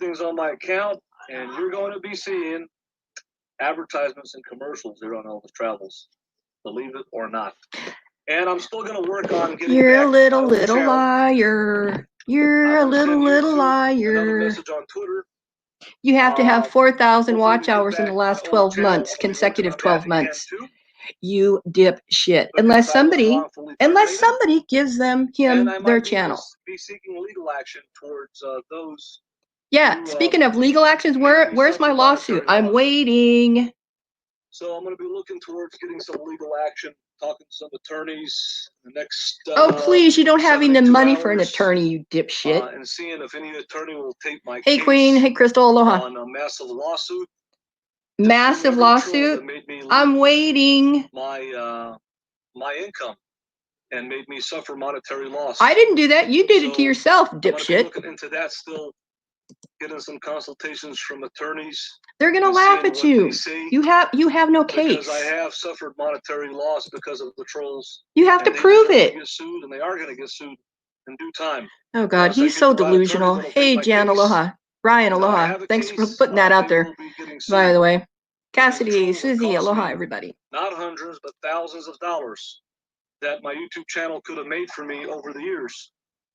things on my account, and you're going to be seeing advertisements and commercials here on Elvis Travels. Believe it or not. And I'm still going to work on getting You're back a little channel. liar. You're a little liar. Another message on Twitter. You have to have 4,000 watch hours in the last 12 months, consecutive 12 months. You dipshit. Unless somebody gives him their channel. Be seeking legal action towards those. Yeah, speaking of legal actions, where's my lawsuit? I'm waiting. So I'm going to be looking towards getting some legal action, talking to some attorneys the next. Oh, please, you don't have any money for an attorney, you dipshit. And seeing if any attorney will take my Hey, case. Queen. Hey, Crystal. Aloha. On a massive lawsuit. Massive lawsuit? I'm waiting. My income and made me suffer monetary loss. I didn't do that. You did it to yourself, dipshit. I'm looking into that still, getting some consultations from attorneys. They're gonna laugh at you. You have no case. Because I have suffered monetary loss because of the trolls. You have to prove it. Get sued, and they are going to get sued in due time. Oh God, he's so delusional. Hey, Jan, aloha. Ryan, aloha. Thanks for putting that out there. By the way, Cassidy, Susie, aloha, everybody. Not hundreds, but thousands of dollars that my YouTube channel could have made for me over the years.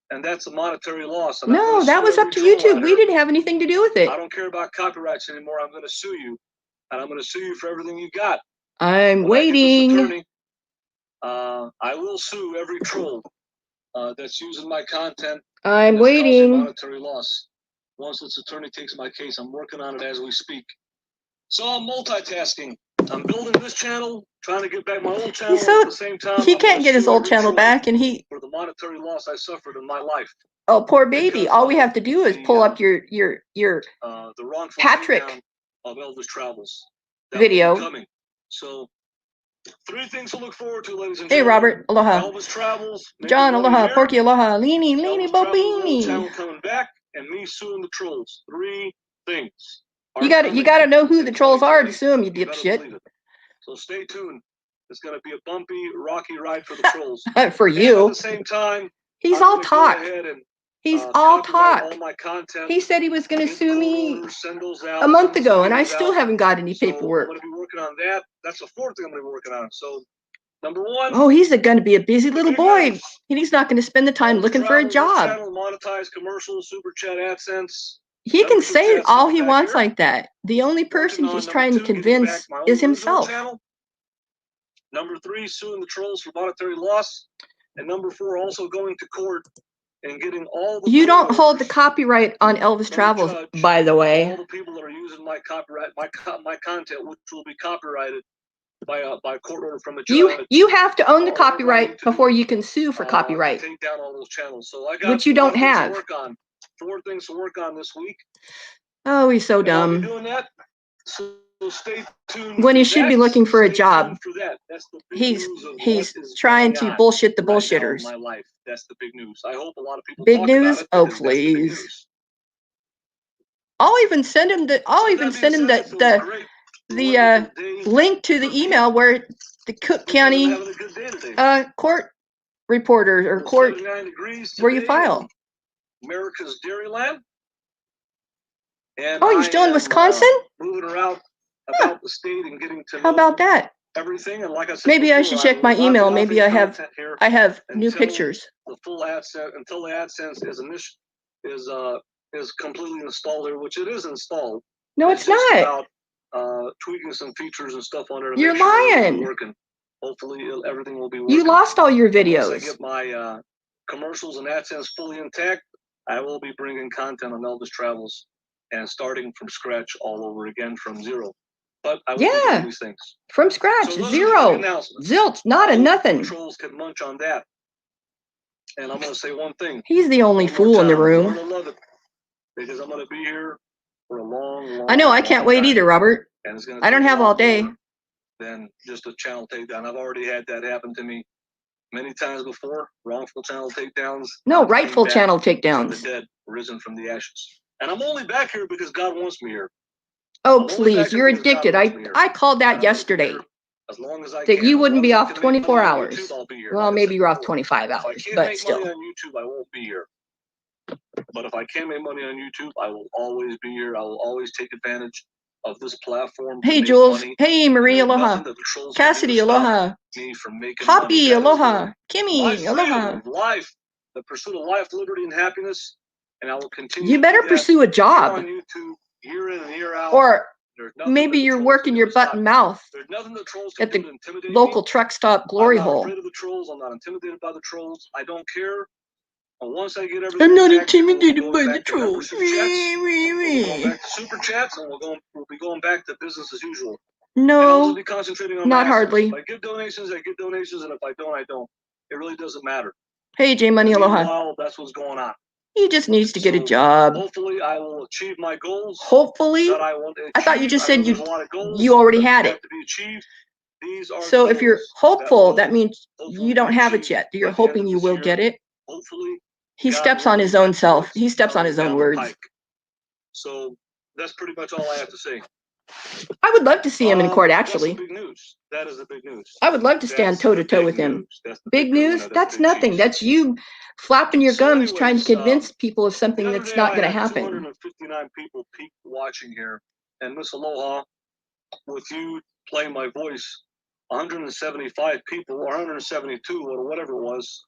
And that's a monetary loss. And no, that was up to YouTube. We didn't have anything to do with it. I don't care about copyrights anymore. I'm going to sue you. And I'm going to sue you for everything you got. I'm waiting. Attorney, I will sue every troll that's using my content. I'm waiting. Monetary loss. Once this attorney takes my case, I'm working on it as we speak. So I'm multitasking. I'm building this channel, trying to get back my old channel at the same time. He can't get his old channel back, and for the monetary loss I suffered in my life. Oh, poor baby! All we have to do is pull up your the wrongful Patrick of Elvis Travels video. So 3 things to look forward to, ladies and gentlemen. Hey, Robert, aloha. Elvis Travels. John, aloha. Porky, aloha. Leany Bobini. Channel coming back, and me suing the trolls. 3 things. You gotta know who the trolls are to sue them, you dipshit. So stay tuned. It's gonna be a bumpy, rocky ride for the trolls. For you. At the same time, he's all talk. He's all talk. He said he was gonna sue me a month ago, and I still haven't got any paperwork. I'm gonna be working on that. That's the 4th thing I'm gonna be working on. So, number 1. Oh, he's gonna be a busy little boy, and he's not gonna spend the time looking for a job. Monetize commercials, super chat, AdSense. He can say all he wants like that. The only person he's trying to convince is himself. Number 3, suing the trolls for monetary loss. And number 4, also going to court and getting all the. You don't hold the copyright on Elvis Travels, by the way. All the people that are using my copyright, my content, which will be copyrighted by court order from a judge. You have to own the copyright before you can sue for copyright. Take down all those channels. So I got which you don't have. 4 things to work on this week. Oh, he's so dumb. I'll be doing that. So stay tuned. When he should be looking for a job. He's trying to bullshit the bullshitters. My life. That's the big news. I hope a lot of people big news. Oh, please. I'll even send him the link to the email where the Cook County court reporters or court where you file. America's Dairyland. And oh, you're still in Wisconsin? Moving around about the state and getting to know. How about that? Everything, and like I said, maybe I should check my email. Maybe I have new pictures. The full AdSense until the AdSense is completely installed there, which it is installed. No, it's not. About tweaking some features and stuff on it. You're lying. Working. Hopefully, everything will be working. You lost all your videos. Once I get my commercials and AdSense fully intact, I will be bringing content on Elvis Travels and starting from scratch all over again from zero. But I will be doing these things. From scratch, so zero. Zilch, not a nothing. Trolls can munch on that. And I'm going to say one thing. He's the only fool in the room. I'm going to love it because I'm going to be here for a long I know, I can't wait either, Robert. And it's going I don't have all day. Then just a channel takedown. I've already had that happen to me many times before. Wrongful channel takedowns. No, rightful channel takedowns. The dead, risen from the ashes. And I'm only back here because God wants me here. Oh, please, you're addicted. I called that yesterday. As long as I that you wouldn't be off 24 hours. Well, maybe you're off 25 hours, but still. On YouTube, I won't be here. But if I can make money on YouTube, I will always be here. I will always take advantage of this platform. Hey, Jules. Hey, Marie, aloha. Cassidy, aloha. Hoppy, aloha. Kimmy, aloha. Life, the pursuit of life, liberty, and happiness. And I will continue. You better pursue a job. On YouTube, year in and year out. Or maybe you're working your butt and mouth at the local truck stop glory hole. I'm not afraid of the trolls. I'm not intimidated by the trolls. I don't care. And once I get everything, I'm not intimidated by the trolls. Super chats, and we'll be going back to business as usual. No, be concentrating on not hardly. If I give donations, I give donations, and if I don't, I don't. It really doesn't matter. Hey, J Money, aloha. That's what's going on. He just needs to get a job. Hopefully, I will achieve my goals. Hopefully? I thought you just said you already had it. To be achieved. These are so if you're hopeful, that means you don't have it yet. You're hoping you will get it. Hopefully. He steps on his own self. He steps on his own words. So that's pretty much all I have to say. I would love to see him in court, actually. That's the big news. That is the big news. I would love to stand toe-to-toe with him. Big news? That's nothing. That's you flapping your gums trying to convince people of something that's not going to happen. 259 people watching here. And Miss Aloha, with you playing my voice, 175 people, or 172, or whatever it was,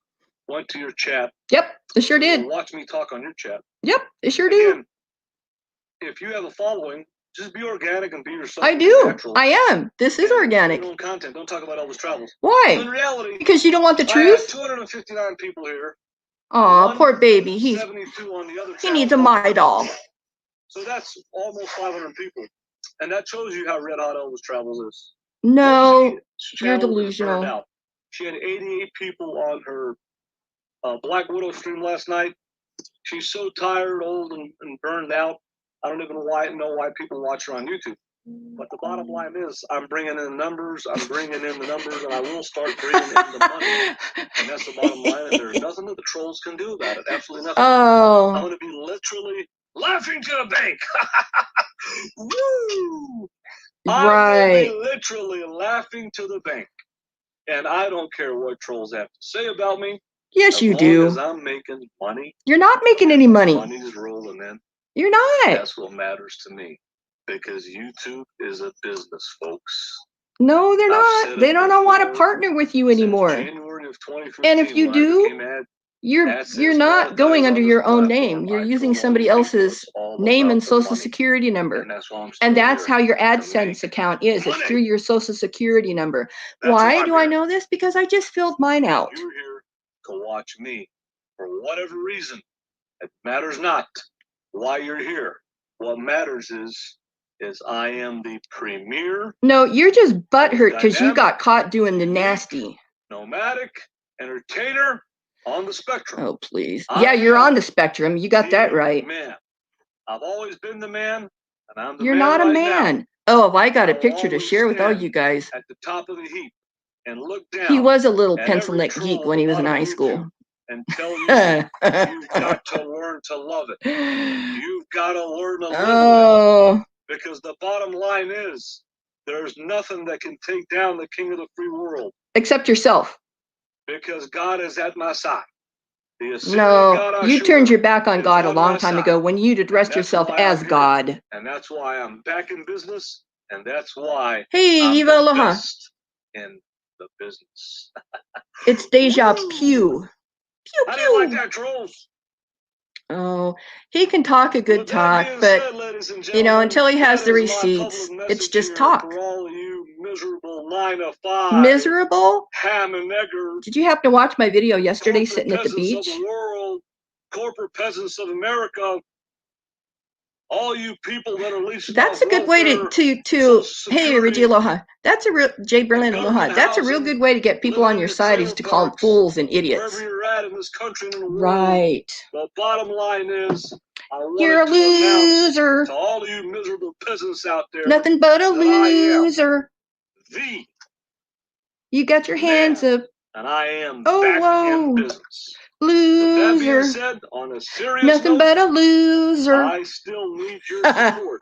went to your chat. Yep, they sure did. Watch me talk on your chat. Yep, they sure do. If you have a following, just be organic and be yourself. I do. Natural. I am. This is organic. Your own content. Don't talk about Elbo's travels. Why? So in reality, because you don't want the truth? 259 people here. Aw, poor baby. He needs a my doll. So that's almost 500 people. And that shows you how red hot Elbo's travels is. No, you're delusional. She had 88 people on her Black Widow stream last night. She's so tired, old, and burned out. I don't even know why people watch her on YouTube. But the bottom line is, I'm bringing in the numbers, and I will start bringing in the money. And that's the bottom line. And there's nothing that the trolls can do about it. Absolutely nothing. Oh. I'm going to be literally laughing to the bank. Woo! Right. I'm literally laughing to the bank. And I don't care what trolls have to say about me. Yes, you do. As I'm making money. You're not making any money. Money's rolling in. You're not. That's what matters to me. Because YouTube is a business, folks. No, they're not. They don't want to partner with you anymore. January of 2015, and if you do, you're not going under your own name. You're using somebody else's name and social security number. And that's how your AdSense account is. It's through your social security number. Why do I know this? Because I just filled mine out. You're here to watch me for whatever reason. It matters not why you're here. What matters is I am the premier. No, you're just butthurt because you got caught doing the nasty. Nomadic entertainer on the spectrum. Oh, please. Yeah, you're on the spectrum. You got that right. Man. I've always been the man, and I'm the You're man not a right man. Now. Oh, I got a picture to share with all you guys. At the top of the heap and look down. He was a little pencil neck geek when he was in high school. And tell you, you've got to learn to love it. You've got to learn to live with it. Because the bottom line is, there's nothing that can take down the king of the free world. Except yourself. Because God is at my side. No, you turned your back on God a long time ago when you'd addressed yourself as God. And that's why I'm back in business. And that's why I'm Eva, the aloha. Best in the business. It's Deja Pew. Pew, How do you like that, trolls? Oh, he can talk a good talk, but, you know, until he has the receipts, it's just talk. For all you miserable 9 to 5. Miserable? Ham and egger. Did you happen to watch my video yesterday sitting at the beach? Of the world, corporate peasants of America, all you people that are least. That's a good way to hey, Reggie, aloha. That's a real, Jay Berlin, aloha. That's a real good way to get people on your side is to call them fools and idiots. Wherever you're at in this country and in the world, right. The bottom line is, you're a loser. To all you miserable peasants out there, nothing but a loser. You got your hands up. And I am back in business. Loser. That being said, on a serious nothing note, but a loser. I still need your support.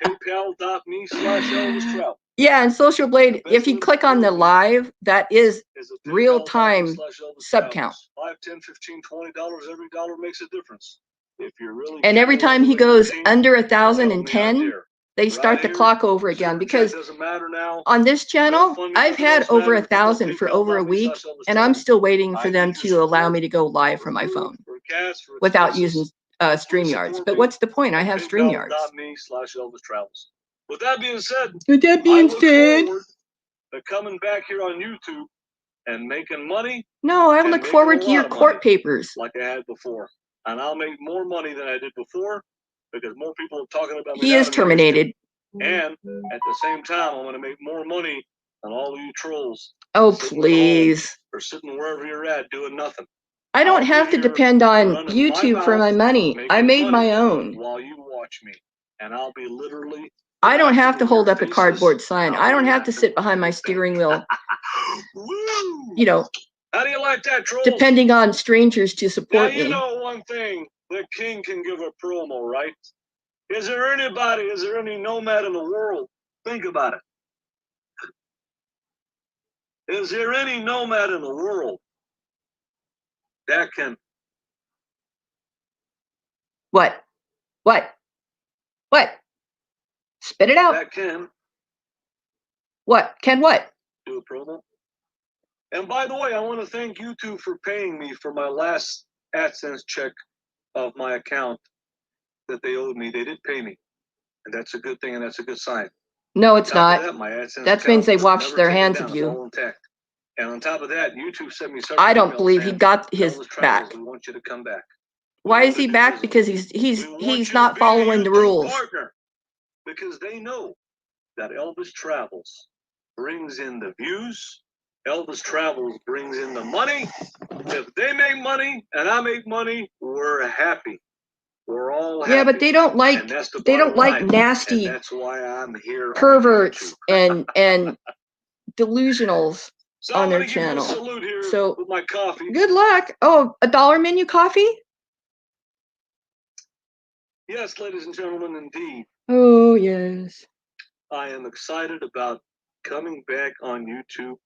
PayPal.me/ElvisTravel. Yeah, and Social Blade, if you click on the live, that is real-time sub count. $5, $10, $15, $20, every dollar makes a difference. If you're really and every time he goes under 1,010, they start the clock over again, because on this channel, I've had over 1,000 for over a week, and I'm still waiting for them to allow me to go live from my phone without using StreamYards. But what's the point? I have StreamYards. With that being said, I look forward to coming back here on YouTube and making money. No, I look forward to your court papers. Like I had before. And I'll make more money than I did before, because more people are talking about me. He is terminated. And at the same time, I'm going to make more money than all of you trolls. Oh, please. Or sitting wherever you're at doing nothing. I don't have to depend on YouTube for my money. I made my own. While you watch me. And I'll be literally... I don't have to hold up a cardboard sign. I don't have to sit behind my steering wheel. You know, how do you like that, troll? Depending on strangers to support me. You know one thing, the king can give a promo, right? Is there any nomad in the world? Think about it. Is there any nomad in the world that can... What? Spit it out. That can... What? Can what? Do a promo. And by the way, I want to thank you two for paying me for my last AdSense check of my account that they owed me. They did pay me. And that's a good thing, and that's a good sign. No, it's not. That means they washed their hands of you. And on top of that, YouTube sent me I don't believe he got his back. We want you to come back. Why is he back? Because he's not following the rules. Because they know that Elvis Travels brings in the views. Elvis Travels brings in the money. If they make money and I make money, we're happy. We're all happy. Yeah, but they don't like nasty, that's why I'm here, perverts and delusionals on their channel. So with my coffee. Good luck. Oh, $1 menu coffee? Yes, ladies and gentlemen, indeed. Oh, yes. I am excited about coming back on YouTube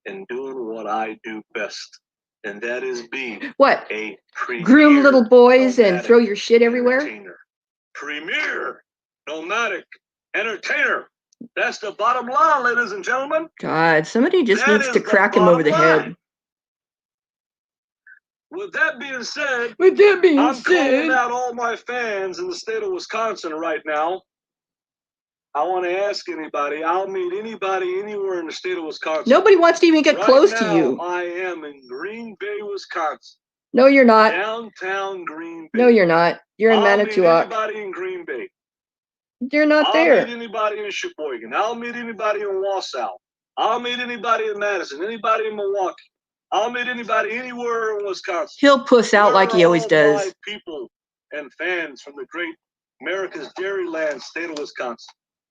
and doing what I do best. And that is be a groom little boys and throw your shit everywhere? Premier nomadic entertainer. That's the bottom line, ladies and gentlemen. God, somebody just needs to crack him over the head. With that being said, I'm calling out all my fans in the state of Wisconsin right now. I want to ask anybody. I'll meet anybody anywhere in the state of Wisconsin. Nobody wants to even get close to you. I am in Green Bay, Wisconsin. No, you're not. Downtown Green Bay. No, you're not. You're in Manitowoc. I'll meet anybody in Green Bay. You're not there. I'll meet anybody in Sheboygan. I'll meet anybody in Wausau. I'll meet anybody in Madison. Anybody in Milwaukee. I'll meet anybody anywhere in Wisconsin. He'll puss out like he always does. My people and fans from the great America's Dairyland state of Wisconsin.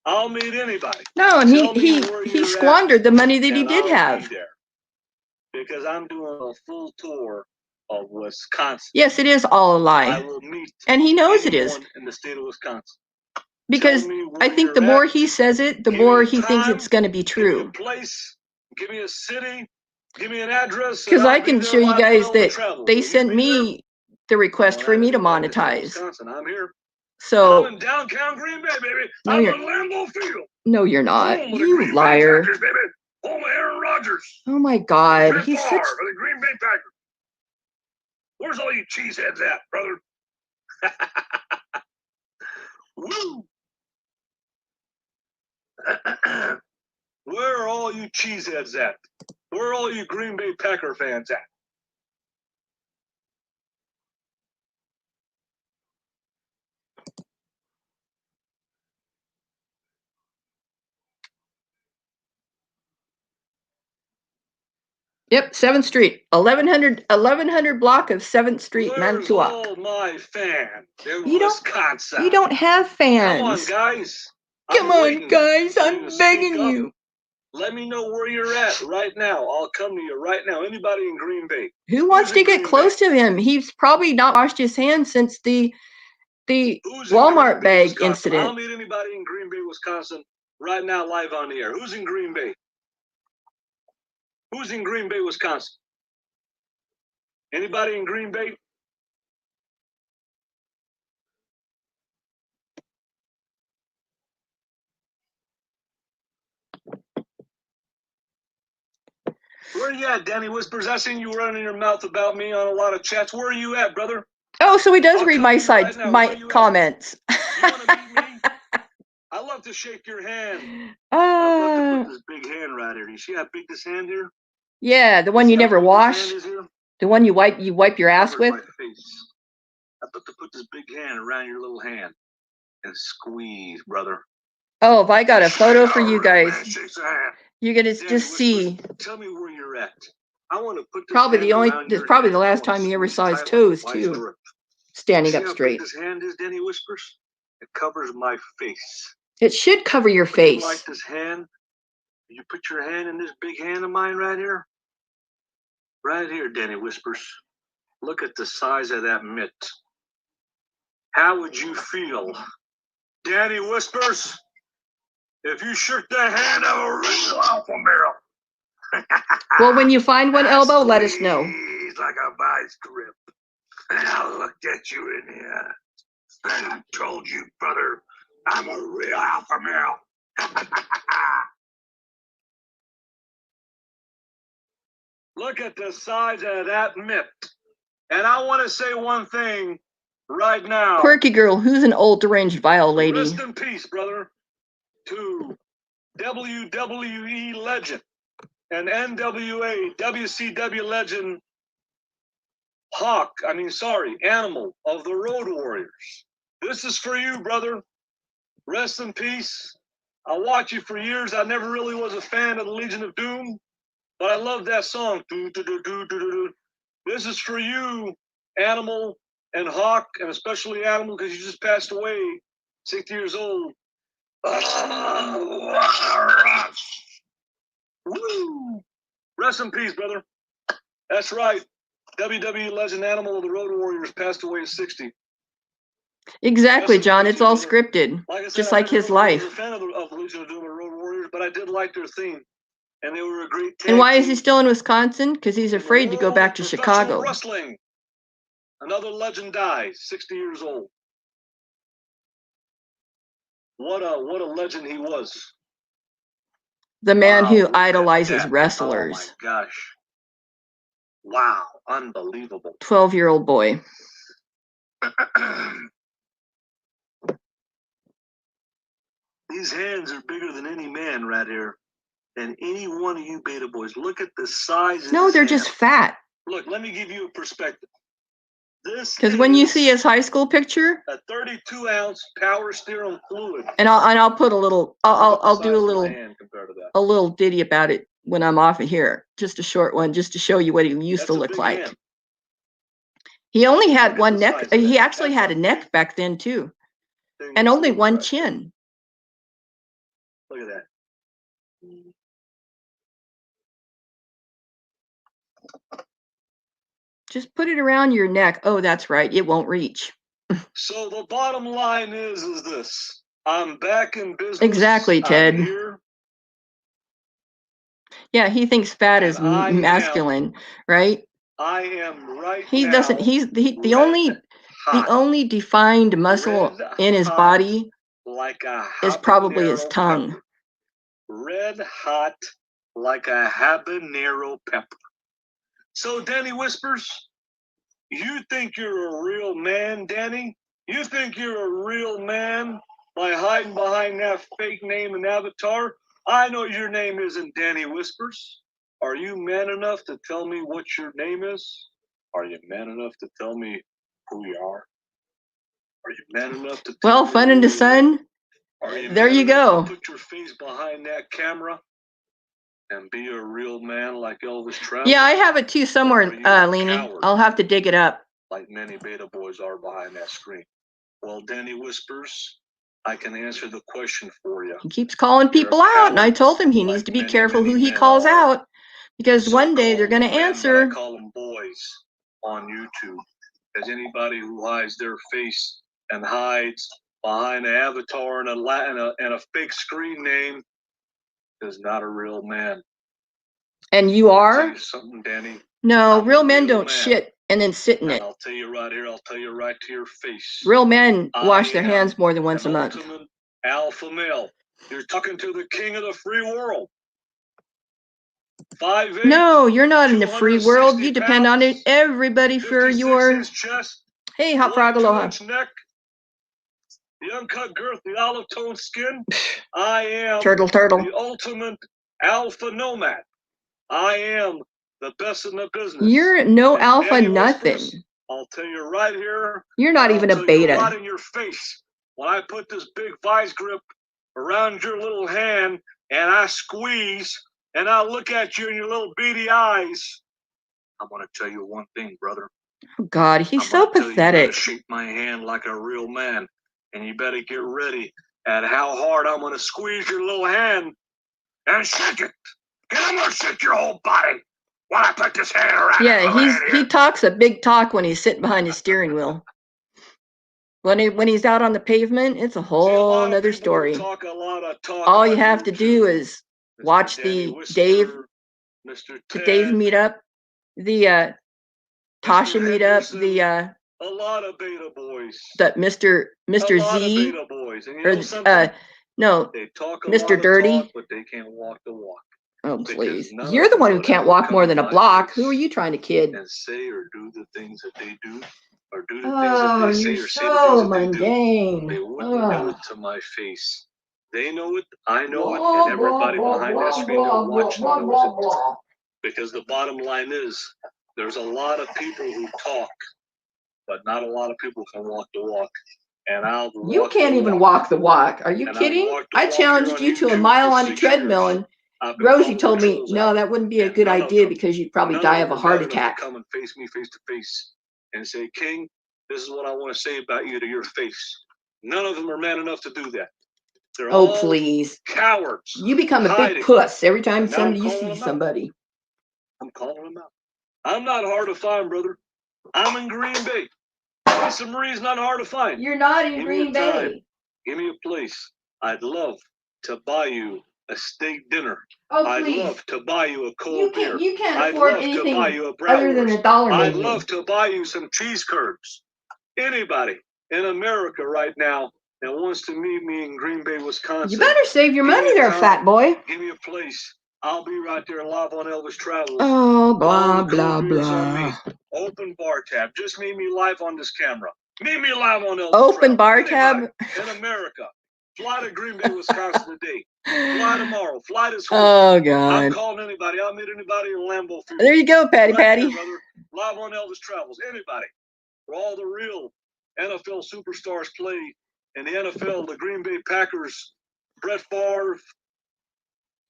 I'll meet anybody. No, and he squandered the money that he did have. Because I'm doing a full tour of Wisconsin. Yes, it is all a lie. I will meet and he knows it is. In the state of Wisconsin. Because I think the more he says it, the more he thinks it's going to be true. Give me a place, give me a city, give me an address. Because I can show you guys that they sent me the request for me to monetize. I'm here. So I'm in downtown Green Bay, baby. I'm in Lambeau Field. No, you're not. You liar. Packers, baby. Home of Aaron Rodgers. Oh my God. He's such the Green Bay Packers. Where's all you cheeseheads at, brother? Woo! Where are all you cheeseheads at? Where are all you Green Bay Packer fans at? Yep, 7th Street, 1100 block of 7th Street, Manitowoc. All my fans in Wisconsin. You don't have fans. Come on, guys. Come on, guys. I'm begging you. Let me know where you're at right now. I'll come to you right now. Anybody in Green Bay? Who wants to get close to him? He's probably not washed his hands since the Walmart bag incident. I'll meet anybody in Green Bay, Wisconsin. right now, live on the air. Who's in Green Bay? Who's in Green Bay, Wisconsin? Anybody in Green Bay? Where are you at, Danny Whispers? I seen you running your mouth about me on a lot of chats. Where are you at, brother? Oh, so he does read my side, my comments. You want to meet me? I love to shake your hand. I'd love to put this big hand right here. You see how big this hand here? Yeah, the one you never wash. The one you wipe your ass with. My face. I'd love to put this big hand around your little hand and squeeze, brother. Oh, if I got a photo for you guys, you're gonna just see. Tell me where you're at. I want to put this probably the last time you ever saw his toes too, standing up straight. This hand is, Danny Whispers. It covers my face. It should cover your face. You like this hand? You put your hand in this big hand of mine right here. Right here, Danny Whispers. Look at the size of that mitt. How would you feel, Danny Whispers, if you shook the hand of a real alpha male? Well, when you find one, Elbo, let us know. He's like a vice grip. And I looked at you in here. And I told you, brother, I'm a real alpha male. Look at the size of that mitt. And I want to say one thing right now. Quirky girl, who's an old deranged vile lady? Rest in peace, brother, to WWE legend and NWA WCW legend Animal of the Road Warriors. This is for you, brother. Rest in peace. I watched you for years. I never really was a fan of the Legion of Doom, but I love that song. This is for you, Animal and Hawk, and especially Animal, because you just passed away, 60 years old. Woo! Rest in peace, brother. That's right. WWE legend Animal of the Road Warriors passed away at 60. Exactly, John. It's all scripted, just like his life. I was a fan of the Legion of Doom and Road Warriors, but I did like their theme, and they were a great team. And why is he still in Wisconsin? Because he's afraid to go back to Chicago. Wrestling. Another legend dies, 60 years old. What a legend he was. The man who idolizes wrestlers. Oh my gosh. Wow, unbelievable. 12-year-old boy. These hands are bigger than any man right here. And any one of you beta boys, look at the size of No, they're just fat. Look, let me give you a perspective. Because when you see his high school picture, a 32-ounce power steering fluid. And I'll put a little. I'll do a little ditty about it when I'm off of here. Just a short one, just to show you what he used to look like. Hand. He only had one neck. He actually had a neck back then too, and only one chin. Look at that. Just put it around your neck. Oh, that's right. It won't reach. So the bottom line is this. I'm back in business. Exactly, Ted. Yeah, he thinks fat is masculine, right? I am right he now. Doesn't. He's the only defined muscle in his body is probably his tongue. Pepper. Red hot like a habanero pepper. So, Danny Whispers, you think you're a real man, Danny? You think you're a real man by hiding behind that fake name and avatar? I know your name isn't Danny Whispers. Are you man enough to tell me what your name is? Are you man enough to tell me who you are? Are you man enough to tell me Fun in the sun. There you go. Put your face behind that camera and be a real man like Elvis Travel? Yeah, I have it too somewhere, Leanie. I'll have to dig it up. Like many beta boys are behind that screen. Well, Danny Whispers, I can answer the question for you. He keeps calling people out, and I told him he needs to be careful who he calls out, because one day they're going to answer. I call them boys on YouTube, as anybody who hides their face and hides behind an avatar and a fake screen name is not a real man. And you I'll are? tell you something, Danny. No, I'm real a men real don't man. shit and then sit in And it. I'll tell you right here, I'll tell you right to your face. Real men I wash their am hands more than once a an month. ultimate alpha male. You're talking to the king of the free world. 5'8". No, you're not in the free world. You depend on it, pounds, everybody for 56 your. inch chest, Hey, hot frog, aloha. 22-inch neck, the uncut girth, the olive tone skin. I am Turtle. the ultimate alpha nomad. I am the best in the business. You're no And alpha Danny nothing. Whispers, I'll tell you right here. You're not even a I'll tell you beta. right in your face. When I put this big vice grip around your little hand and I squeeze and I look at you in your little beady eyes, I'm going to tell you one thing, brother. Oh God, he's I'm so gonna tell you, you pathetic. better shake my hand like a real man, and you better get ready at how hard I'm going to squeeze your little hand and shake it. And I'm going to shake your whole body when I put this hand around. Yeah, he talks a big talk when he's sitting behind his steering wheel. When he's out on the pavement, it's a whole other story. Talk a lot of talk All you have to do is watch the Dave meetup, the Tasha meetup, the a lot of beta boys. The Mr. Z boys. And or no, they talk a Mr. lot Dirty. of talk, but they can't walk the walk. Oh please! You're the one who can't walk more than a block. Who are you trying to kid? And say or do the things that they do, or do the things that they say, you're or say the things that mundane. they wouldn't know it to my face. They know it, I know it, and everybody behind that screen they're watching knows it. Because the bottom line is, there's a lot of people who talk, but not a lot of people can walk the walk. And you can't even walk the walk. Are you kidding? I challenged you to a mile on a treadmill, and Rosie told me, no, that wouldn't be a good idea because you'd probably die of a heart attack. Come and face me face to face and say, King, this is what I want to say about you to your face. None of them are man enough to do that. They're all please, cowards. You become a big puss every time you see somebody. I'm calling them out. I'm not hard to find, brother. I'm in Green Bay. Lisa Marie's not hard to find. You're not in Green Bay. Give me a place. I'd love to buy you a steak dinner. Oh, I'd love to buy you a cold beer. You can't afford anything other than $1 menu. I'd love to buy you some cheese curds. Anybody in America right now that wants to meet me in Green Bay, Wisconsin. You better save your money there, fat boy. Give me a place. I'll be right there live on Elvis Travels. Oh, blah, blah, blah. Open bar tab. Just meet me live on this camera. Meet me live on Elvis Open bar tab? In America. Fly to Green Bay, Wisconsin today. Fly tomorrow. Fly this week. Oh, God. I'm calling anybody. I'll meet anybody in Lambeau Field. There you go, Patty. There, live on Elvis Travels. Anybody. For all the real NFL superstars play in the NFL, the Green Bay Packers, Brett Favre,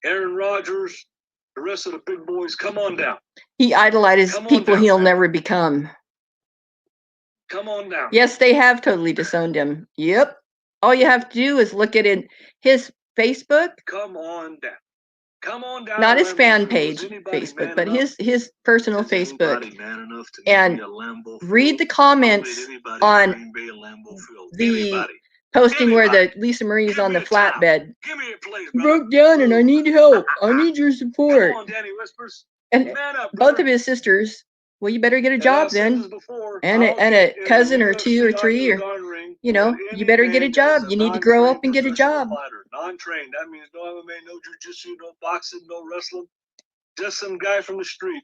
Aaron Rodgers, the rest of the big boys, come on down. He idolizes people down, he'll never become. Come on down. Yes, they have totally disowned him. Yep. All you have to do is look at his Facebook. Come on down. Come on down. Not his fan page, Facebook, but his personal Facebook. And read the comments on the posting where the Lisa Marie's on the flatbed. Broke down and I need help. I need your support. Come on, Danny Whispers. And both of his sisters, well, you better get a job then. And a cousin or two or three, or you better get a job. You need to grow up and get a job. Non-trained. That means no MMA, no jiu-jitsu, no boxing, no wrestling. Just some guy from the street.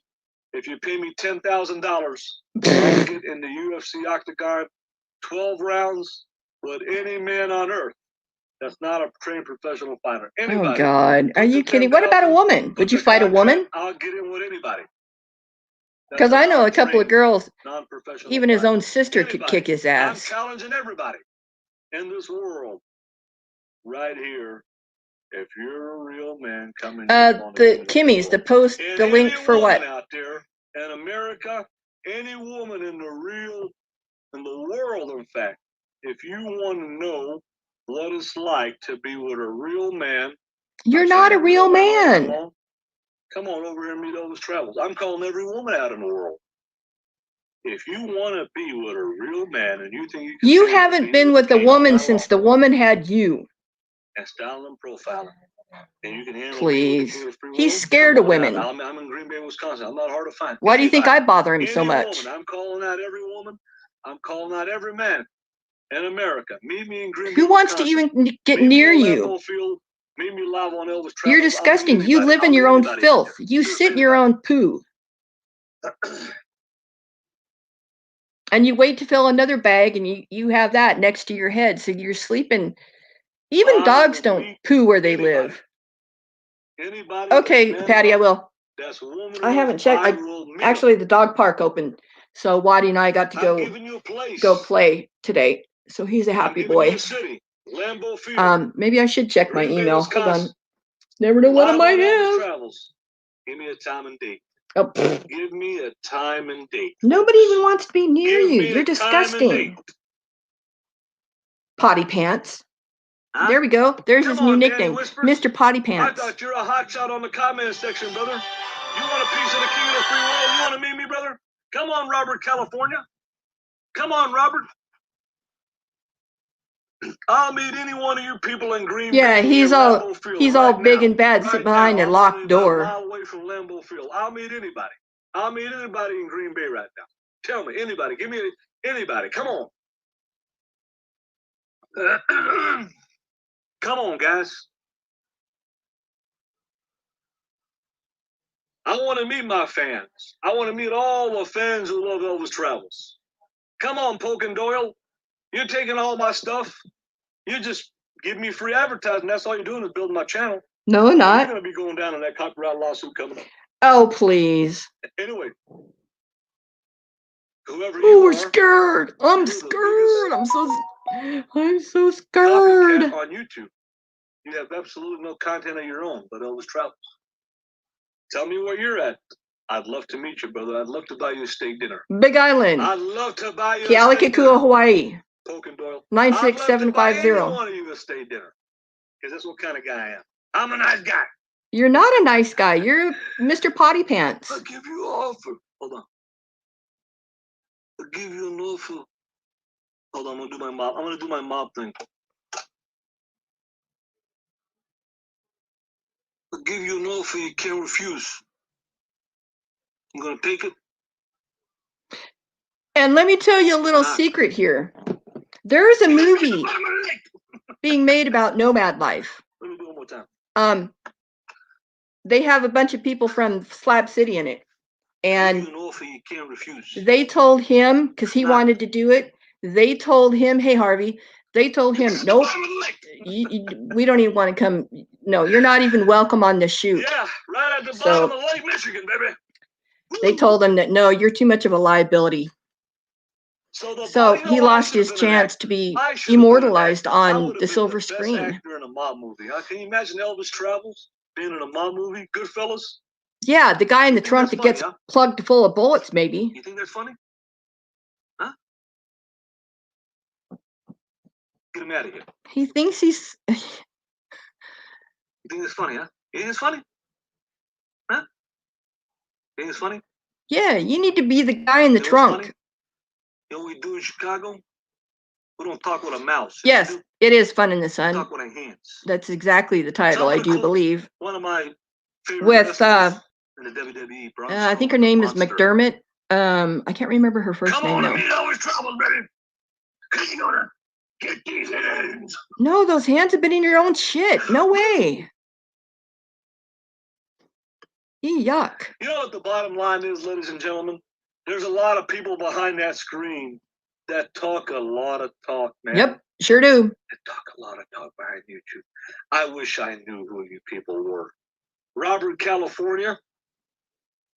If you pay me $10,000, I'll get in the UFC octagon 12 rounds with any man on earth. That's not a trained professional fighter. Anybody. Oh, God. Are you kidding? What about a woman? Would you fight a woman? I'll get in with anybody. Because I know a couple of girls, even his own sister could kick his ass. I'm challenging everybody in this world right here. If you're a real man, come in. The Kimmy's, the post, the link for what? Out there in America, any woman in the world, in fact, if you want to know what it's like to be with a real man. You're not a real man. Come on over here and meet Elvis Travels. I'm calling every woman out in the world. if you want to be with a real man and you think you can You haven't been with a woman since the woman had you. And styling and profiling. And you can handle Please. He's scared of women. I'm in Green Bay, Wisconsin. I'm not hard to find. Why do you think I bother him so much? Woman. I'm calling out every woman. I'm calling out every man in America. Meet me in Green Bay. Who wants to even get near you? Meet me live on Elvis Travels. You're disgusting. You live in your own filth. You sit in your own poo. And you wait to fill another bag and you have that next to your head. So you're sleeping. Even dogs don't poo where they live. Okay, Patty, I will. I haven't checked. Actually, the dog park opened. So Waddy and I got to go play today. So he's a happy boy. Maybe I should check my email. Hold on. Never know what I might have. Give me a time and date. Oh, give me a time and date. Nobody even wants to be near you. You're disgusting. Potty Pants. Huh? There we go. There's his new nickname, Mr. Potty Pants. I thought you're a hotshot on the comment section, brother. You want a piece of the king of the free world? You want to meet me, brother? Come on, Robert, California. Come on, Robert. I'll meet any one of you people in Green Bay. Yeah, he's all big and bad, sitting behind a locked door. A mile away from Lambeau Field. I'll meet anybody. I'll meet anybody in Green Bay right now. Tell me, anybody. Give me anybody. Come on. Come on, guys. I want to meet my fans. I want to meet all the fans who love Elvis Travels. Come on, Polk and Doyle. You're taking all my stuff. You just give me free advertising. That's all you're doing is building my channel. No, I'm not. You're going to be going down on that copyright lawsuit coming up. Oh, please. Anyway. Whoever you are. We're scared. I'm scared. I'm so scared. On YouTube. You have absolutely no content of your own, but Elvis Travels. Tell me where you're at. I'd love to meet you, brother. I'd love to buy you a steak dinner. Big Island. I'd love to buy you Kealakekua, Hawaii. Polk and Doyle. 96750. I want you a steak dinner. Because that's what kind of guy I am. I'm a nice guy. You're not a nice guy. You're Mr. Potty Pants. I'll give you an offer. Hold on. I'll give you an offer. Hold on, I'm gonna do my mob thing. I'll give you an offer you can't refuse. I'm gonna take it. And let me tell you a little secret here. There's a movie being made about nomad life. Let me do it one more time. They have a bunch of people from Slab City in it. And an offer you can't refuse. They told him, because he wanted to do it, they told him, hey, Harvey, they told him, nope, we don't even want to come. No, you're not even welcome on the shoot. Yeah, right at the bottom of Lake Michigan, baby. They told him that, no, you're too much of a liability. So he lost his chance to be immortalized on the silver screen. Actor in a mob movie. Can you imagine Elvis Travels being in a mob movie? Goodfellas? Yeah, the guy in the trunk that gets plugged full of bullets, maybe. You think that's funny? Huh? Get him out of here. He thinks he's... You think that's funny, huh? You think it's funny? Huh? You think it's funny? Yeah, you need to be the guy in the trunk. You know what we do in Chicago? We don't talk with a mouse. Yes, it is fun in the sun. We talk with our hands. That's exactly the title, I do believe. One of my favorite with in the WWE, I think her name is McDermott. I can't remember her first name though. Get these hands. No, those hands have been in your own shit. No way. Yuck. You know what the bottom line is, ladies and gentlemen? There's a lot of people behind that screen that talk a lot of talk, man. Yep, sure do. They talk a lot of talk behind YouTube. I wish I knew who you people were. Robert, California,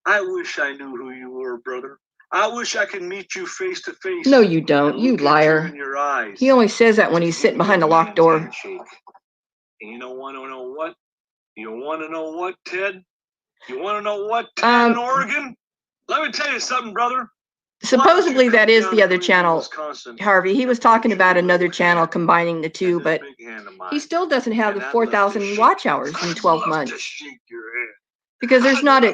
I wish I knew who you were, brother. I wish I could meet you face to face. No, you don't. You liar. In your eyes. He only says that when he's sitting behind a locked door. And you don't want to know what? You want to know what, Ted? You want to know what, Ted in Oregon? Let me tell you something, brother. Supposedly that is the other channel, Harvey. He was talking about another channel combining the two, but he still doesn't have the 4,000 watch hours in 12 months. Because there's not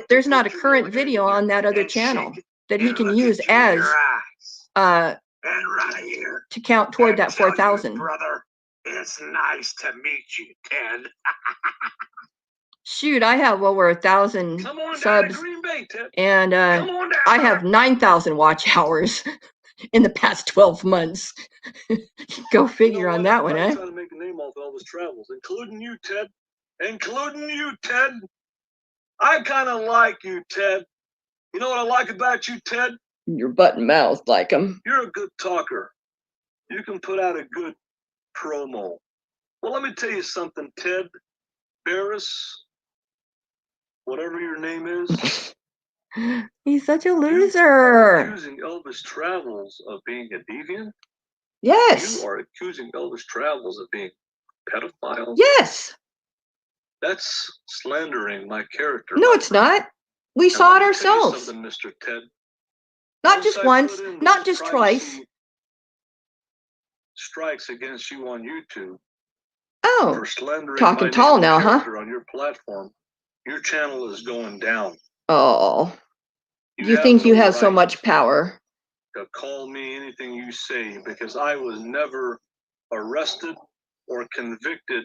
a current video on that other channel. that he can use as to count toward that 4,000. Brother, it's nice to meet you, Ted. Shoot, I have over 1,000 subs, and I have 9,000 watch hours in the past 12 months. Go figure on that one, eh? Trying to make a name off Elvis Travels, including you, Ted. Including you, Ted. I kind of like you, Ted. You know what I like about you, Ted? Your button mouth like him. You're a good talker. You can put out a good promo. Well, let me tell you something, Ted Barris, whatever your name is. He's such a loser. You are accusing Elvis Travels of being a deviant? Yes. You are accusing Elvis Travels of being a pedophile? Yes. That's slandering my character. No, it's not. We saw it ourselves. Something, Mr. Ted. Not just once, not just twice. Strikes against you on YouTube. Oh, for slandering talking tall now, huh? On your platform, your channel is going down. Oh, you think you have so much power to call me anything you say, because I was never arrested or convicted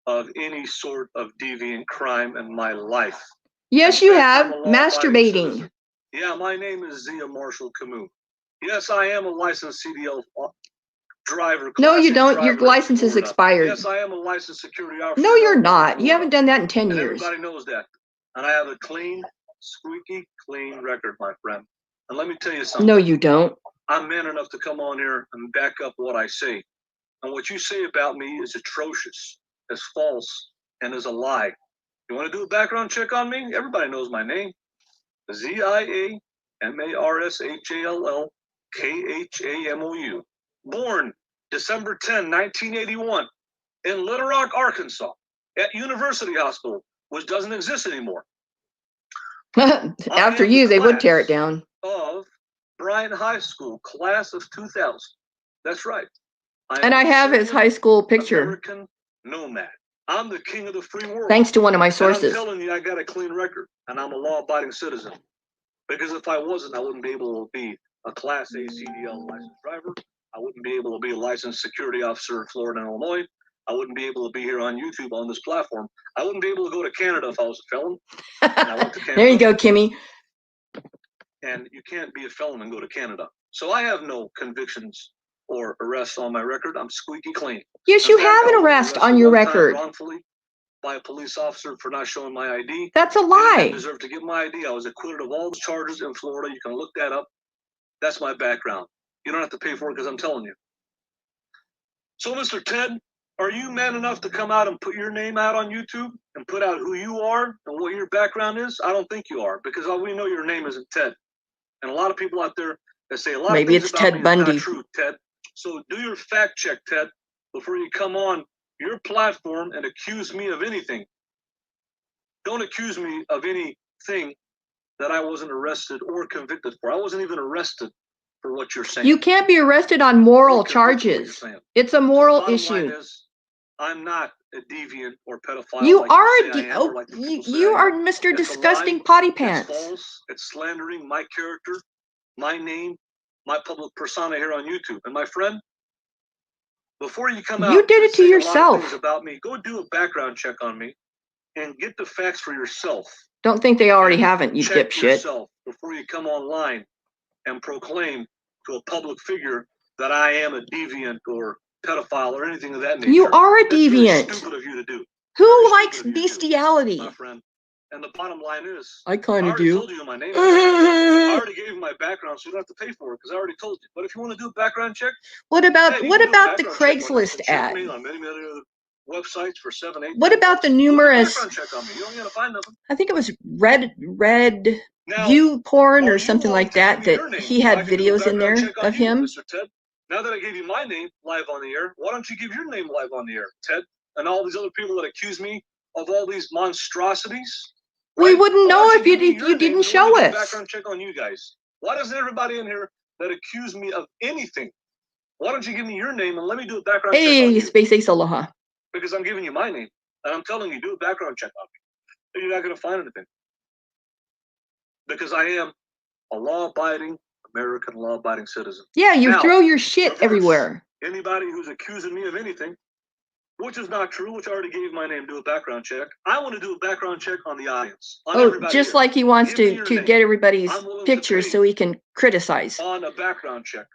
of any sort of deviant crime in my life. Yes, you have. Masturbating. Yeah, my name is Zia Marshall Camus. Yes, I am a licensed CDL driver. No, you don't. Your license is expired. Yes, I am a licensed security officer. No, you're not. You haven't done that in 10 years. Everybody knows that. And I have a clean, squeaky clean record, my friend. And let me tell you something. No, you don't. I'm man enough to come on here and back up what I say. And what you say about me is atrocious, is false, and is a lie. You want to do a background check on me? Everybody knows my name. ZIAMARSHALLKHAMOU. Born December 10, 1981, in Little Rock, Arkansas, at University Hospital, which doesn't exist anymore. After you, they would tear it down. Of Bryant High School, class of 2000. That's right. I have his high school picture. American nomad. I'm the king of the free world. Thanks to one of my sources. And I'm telling you, I got a clean record, and I'm a law-abiding citizen. Because if I wasn't, I wouldn't be able to be a Class A CDL licensed driver. I wouldn't be able to be a licensed security officer in Florida and Illinois. I wouldn't be able to be here on YouTube on this platform. I wouldn't be able to go to Canada if I was a felon. And I went to Canada. There you go, Kimmy. And you can't be a felon and go to Canada. So I have no convictions or arrests on my record. I'm squeaky clean. Yes, you have an arrest on your record. Wrongfully by a police officer for not showing my ID. That's a lie. I deserve to get my ID. I was acquitted of all the charges in Florida. You can look that up. That's my background. You don't have to pay for it because I'm telling you. So, Mr. Ted, are you man enough to come out and put your name out on YouTube and put out who you are and what your background is? I don't think you are, because we know your name isn't Ted. And a lot of people out there that say a lot Maybe of things it's about Ted me Bundy. is not true, Ted. So do your fact check, Ted, before you come on your platform and accuse me of anything. Don't accuse me of anything that I wasn't arrested or convicted for. I wasn't even arrested for what you're saying. You can't be arrested on moral charges. It's a moral issue. I'm not a deviant or pedophile. You are you are Mr. Disgusting Potty Pants. It's false. It's slandering my character, my name, my public persona here on YouTube. And my friend, before you come out, you did it to yourself. About me, go do a background check on me and get the facts for yourself. Don't think they already haven't, you check dipshit. Yourself before you come online and proclaim to a public figure that I am a deviant or pedophile or anything of that nature. You are a deviant. That's stupid of you to do. Who likes bestiality? My friend. And the bottom line is, I kind of do. I already told you my name. I already gave you my background, so you don't have to pay for it because I already told you. But if you want to do a background check, what about the Craigslist ad? On many other websites for 7, 8. What about the numerous? Check on me. You don't gotta find nothing. I think it was red view porn or something like that. That he had videos in there of him. Mr. Ted. Now that I gave you my name live on the air, why don't you give your name live on the air, Ted? And all these other people that accuse me of all these monstrosities. We wouldn't know if you didn't show us. Background check on you guys. Why doesn't everybody in here that accuse me of anything? Why don't you give me your name and let me do a background check on you? Hey, Space Ace Aloha. Because I'm giving you my name. And I'm telling you, do a background check on me. You're not going to find anything. Because I am a law-abiding, American law-abiding citizen. Yeah, you Now, throw your shit reverse. everywhere. Anybody who's accusing me of anything, which is not true, which I already gave my name, do a background check. I want to do a background check on the audience. On everybody Just here. like he wants Give me to your name. get everybody's I'm willing to pictures pay so he can criticize. on a background check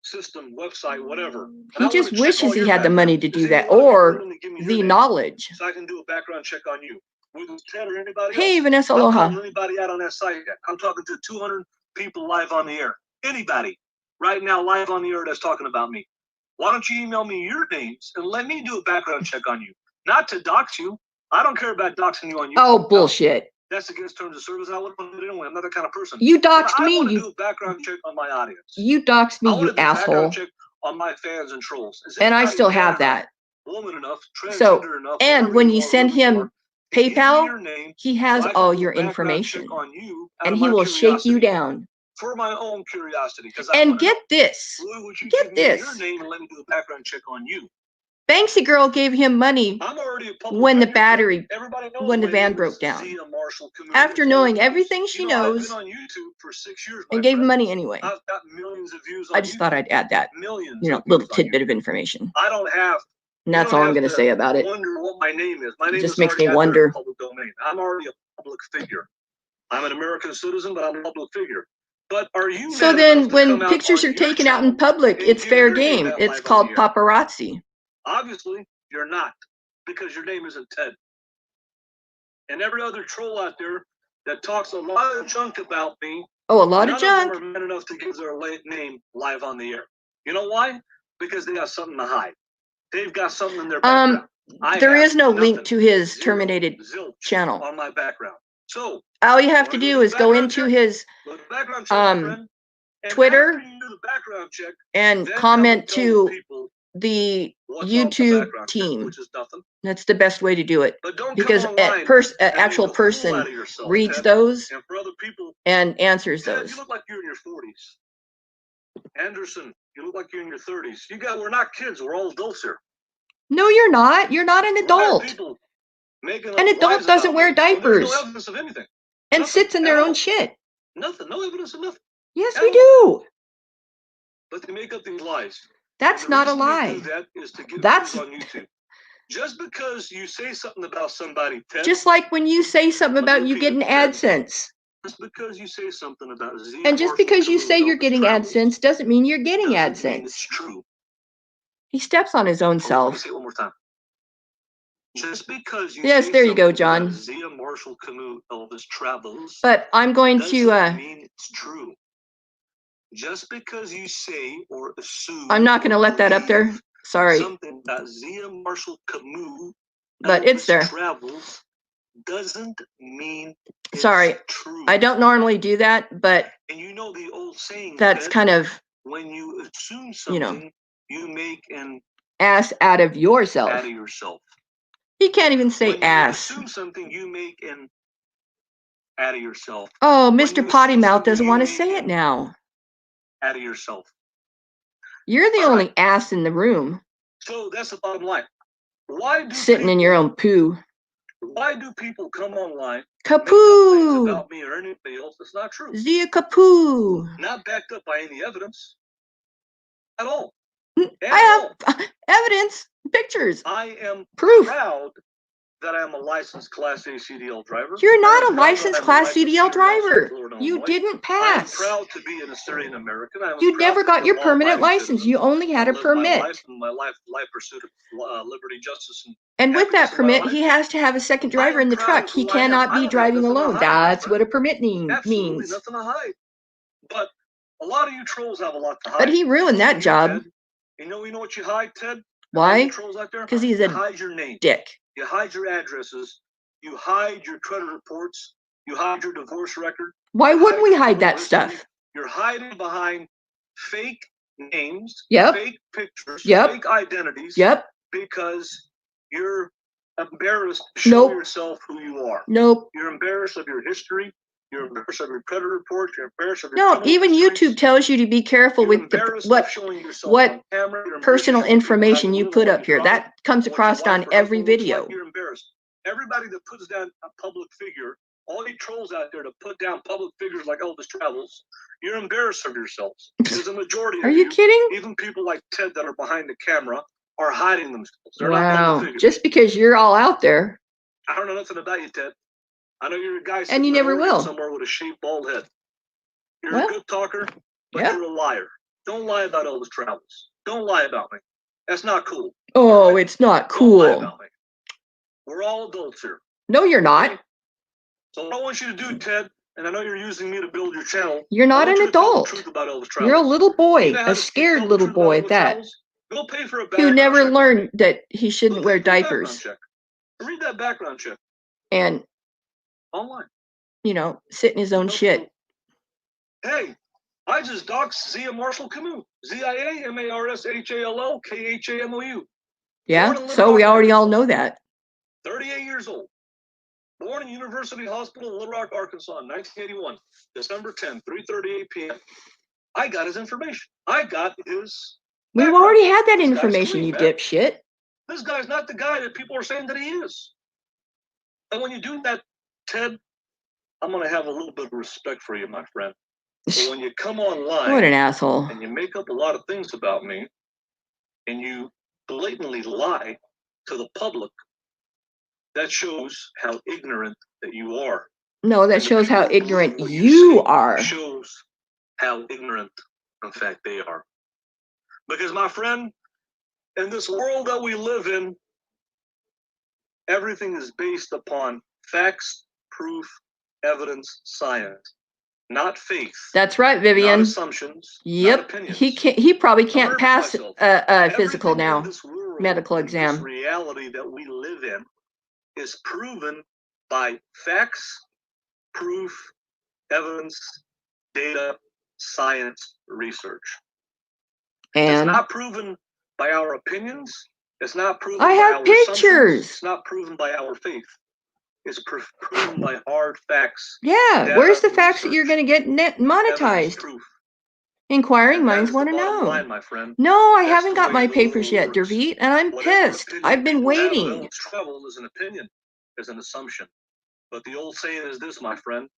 system, website, whatever. And I He wanna just check wishes all he your had the money to background. do Is that, anyone or willing to give me your the name knowledge. so I can do a background check on you? Whether it's Ted or anybody Hey, else. Vanessa, I'm not aloha. calling anybody out on that site yet. I'm talking to 200 people live on the air. Anybody right now live on the air that's talking about me. Why don't you email me your names and let me do a background check on you? Not to dox you. I don't care about doxing you on you. Oh, bullshit. That's against terms of service. I wouldn't do it anyway. I'm not that kind of person. You But doxed I me, want to you do a background check on my audience. doxed me, I want you to do a background asshole. check on my fans and trolls. Is And I anybody still man have enough, that. woman enough, transgender So, enough, and whatever when you you are, send whoever you him are, to give me PayPal, your name he has so I can all do a your background information. check on you out And of he my will shake you curiosity. down. For my own curiosity. Because I And want to get know. this. Would you Get give me your this. name and let me do a background check on you? Banksy girl gave him money I'm already a public when the figure. battery, Everybody knows when the my van name broke is down. Zia Marshall Camus. After knowing everything she You know, I've knows, been on YouTube for 6 years, my and gave him friend. money anyway. I've got millions of views on I just thought YouTube. I'd add that, Millions little of views on tidbit YouTube. of information. I don't have. And You that's don't all I'm have going to to say about it. wonder what my name is. My It name just is makes already me out there in wonder. the public domain. I'm already a public figure. I'm an American citizen, but I'm a public figure. But are you So man then enough to when come out pictures on are your taken out in channel public, and it's give fair your name game. out It's live on called the air? paparazzi. Obviously, you're not, because your name isn't Ted. And every other troll out there that talks a lot of junk about me, Oh, a lot none of junk. them are man enough to give their name live on the air. You know why? Because they got something to hide. They've got something in their background. There have is no link nothing. to his Zero, terminated zilch channel. on my background. So All you have wanna to go do do is the go background into check? his Go to the background check, my friend. And Twitter after you do the background check, and then comment come and tell the to people the what's on the YouTube background check, team. which is nothing. That's the best way to do it, But don't because come an online and actual make a fool person out of yourself, reads Ted. those And for other people, and answers Ted, those. you look like you're in your 40s. Anderson, you look like you're in your 30s. We're not kids. We're all adults here. No, you're not. You're not an Why are adult. people making An up adult lies doesn't about wear me when there's diapers no evidence of anything? and Nothing sits in at their all. own shit. Nothing. No evidence of nothing. Yes, At we all. do. But they make up these lies. That's And the not a reason they lie. do that is to get That's- views on YouTube. Just because you say something about somebody, Ted, Just like when you say something about you getting AdSense. just because you say something about Zia And just Marshall because you Camus say you're Elvis getting Travels AdSense doesn't mean you're getting doesn't mean it's AdSense. true. He steps on his own Let me self. say it one more time. Just because you Yes, say there you go, something John. about Zia Marshall Camus Elvis Travels But I'm going doesn't to, mean it's true. Just because you say or assume I'm not going to or let that up there. believe Sorry, something about Zia Marshall Camus but it's Elvis there. Travels doesn't mean it's Sorry, true. I don't normally do that, but And you know the old saying, that's Ted, kind of when you assume you know, something, you make an ass out of yourself. out of yourself. He can't even say When you ass. assume something, you make an out of yourself. Oh, When Mr. you Potty assume Mouth something, doesn't you want to make say it an now. out of yourself. You're the All only right. ass in the room, So that's the bottom line. Why do sitting in your own poo. Why do people come online, make up things Kapoo! about me or anybody else that's not true? Zia kapoo! Not backed up by any evidence at all. I have evidence, pictures, I am proof. proud that I am a licensed Class A CDL driver. You're I not am a proud that licensed I'm a Class licensed CDL senior officer driver. in Florida, You Illinois. didn't I am pass. proud to be an Assyrian American. I am You proud never to got be your a permanent law-abiding license. citizen. You only had I a live permit. my life pursuit of liberty, justice, And with that happiness in my permit, life. he has to have a second I driver am in the proud truck. of He who I am. cannot I be don't have driving nothing to alone. hide, my That's friend. what a permit Absolutely means. nothing to hide. But a lot of you trolls have a lot to hide. But he ruined that job. Ted. You know what you hide, Ted? Why? All you trolls out there? Because he's you a hide your name. dick. You hide your addresses. You hide your credit reports. You hide your divorce record. Why wouldn't we your hide that criminal stuff? history. You're hiding behind fake names, Yep. fake pictures, Yep. fake identities. Yep. Because you're embarrassed to show yourself who you are. Nope. You're embarrassed of your history. You're embarrassed of your credit report. You're embarrassed of your No, even YouTube tells you to be careful with what personal information you put up here. That comes across on every video. You're embarrassed. Everybody that puts down a public figure all you trolls out there to put down public figures like Elvis Travels, you're embarrassed of yourselves. Because the majority Are of you kidding? even people like Ted that are behind the camera, are hiding themselves. They're not Wow. public figures. Just because you're all out there. I don't know nothing about you, Ted. I know you're a guy And you never will. somewhere with a shaved bald head. You're Well, a good talker, but yeah. you're a liar. Don't lie about Elvis Travels. Don't lie about me. That's not cool. Oh, it's not Don't lie cool. about me. We're all adults here. No, you're not. So what I want you to do, Ted, and I know you're using me to build your channel. You're not an adult. You're a little boy, a scared little boy at that, Go pay for a who never check. learned that he shouldn't wear diapers. Read that background check. And, online. You know, sit in his own shit. Hey, I just doxed Zia Marshall Camus. ZIAMARSHALLKHAMOU. Yeah, so we already all know that. 38 years old. Born in University Hospital in Little Rock, Arkansas in 1981. December 10, 3:38 p.m. I got his information. I got his... We've already had that information, you dipshit. This guy's not the guy that people are saying that he is. And when you do that, Ted, I'm going to have a little bit of respect for you, my friend. But when you come online... What an asshole. And you make up a lot of things about me, and you blatantly lie to the public, that shows how ignorant that you are. No, that shows how ignorant you are. Shows how ignorant, in fact, they are. Because, my friend, in this world that we live in, everything is based upon facts, proof, evidence, science, not faith. That's right, Vivian. Not assumptions. Yep. Not opinions. He probably can't pass a physical now, medical exam. This reality that we live in is proven by facts, proof, evidence, data, science, research. And it's not proven by our opinions. It's not proven I by have our pictures. It's not proven by our faith. It's proven by hard facts. Yeah, where's the facts that you're going to get monetized? Inquiring minds want to know. Line, my friend. No, I haven't got my papers yet, Dervit, and I'm pissed. I've been waiting. Travel is an opinion, is an assumption. But the old saying is this, my friend: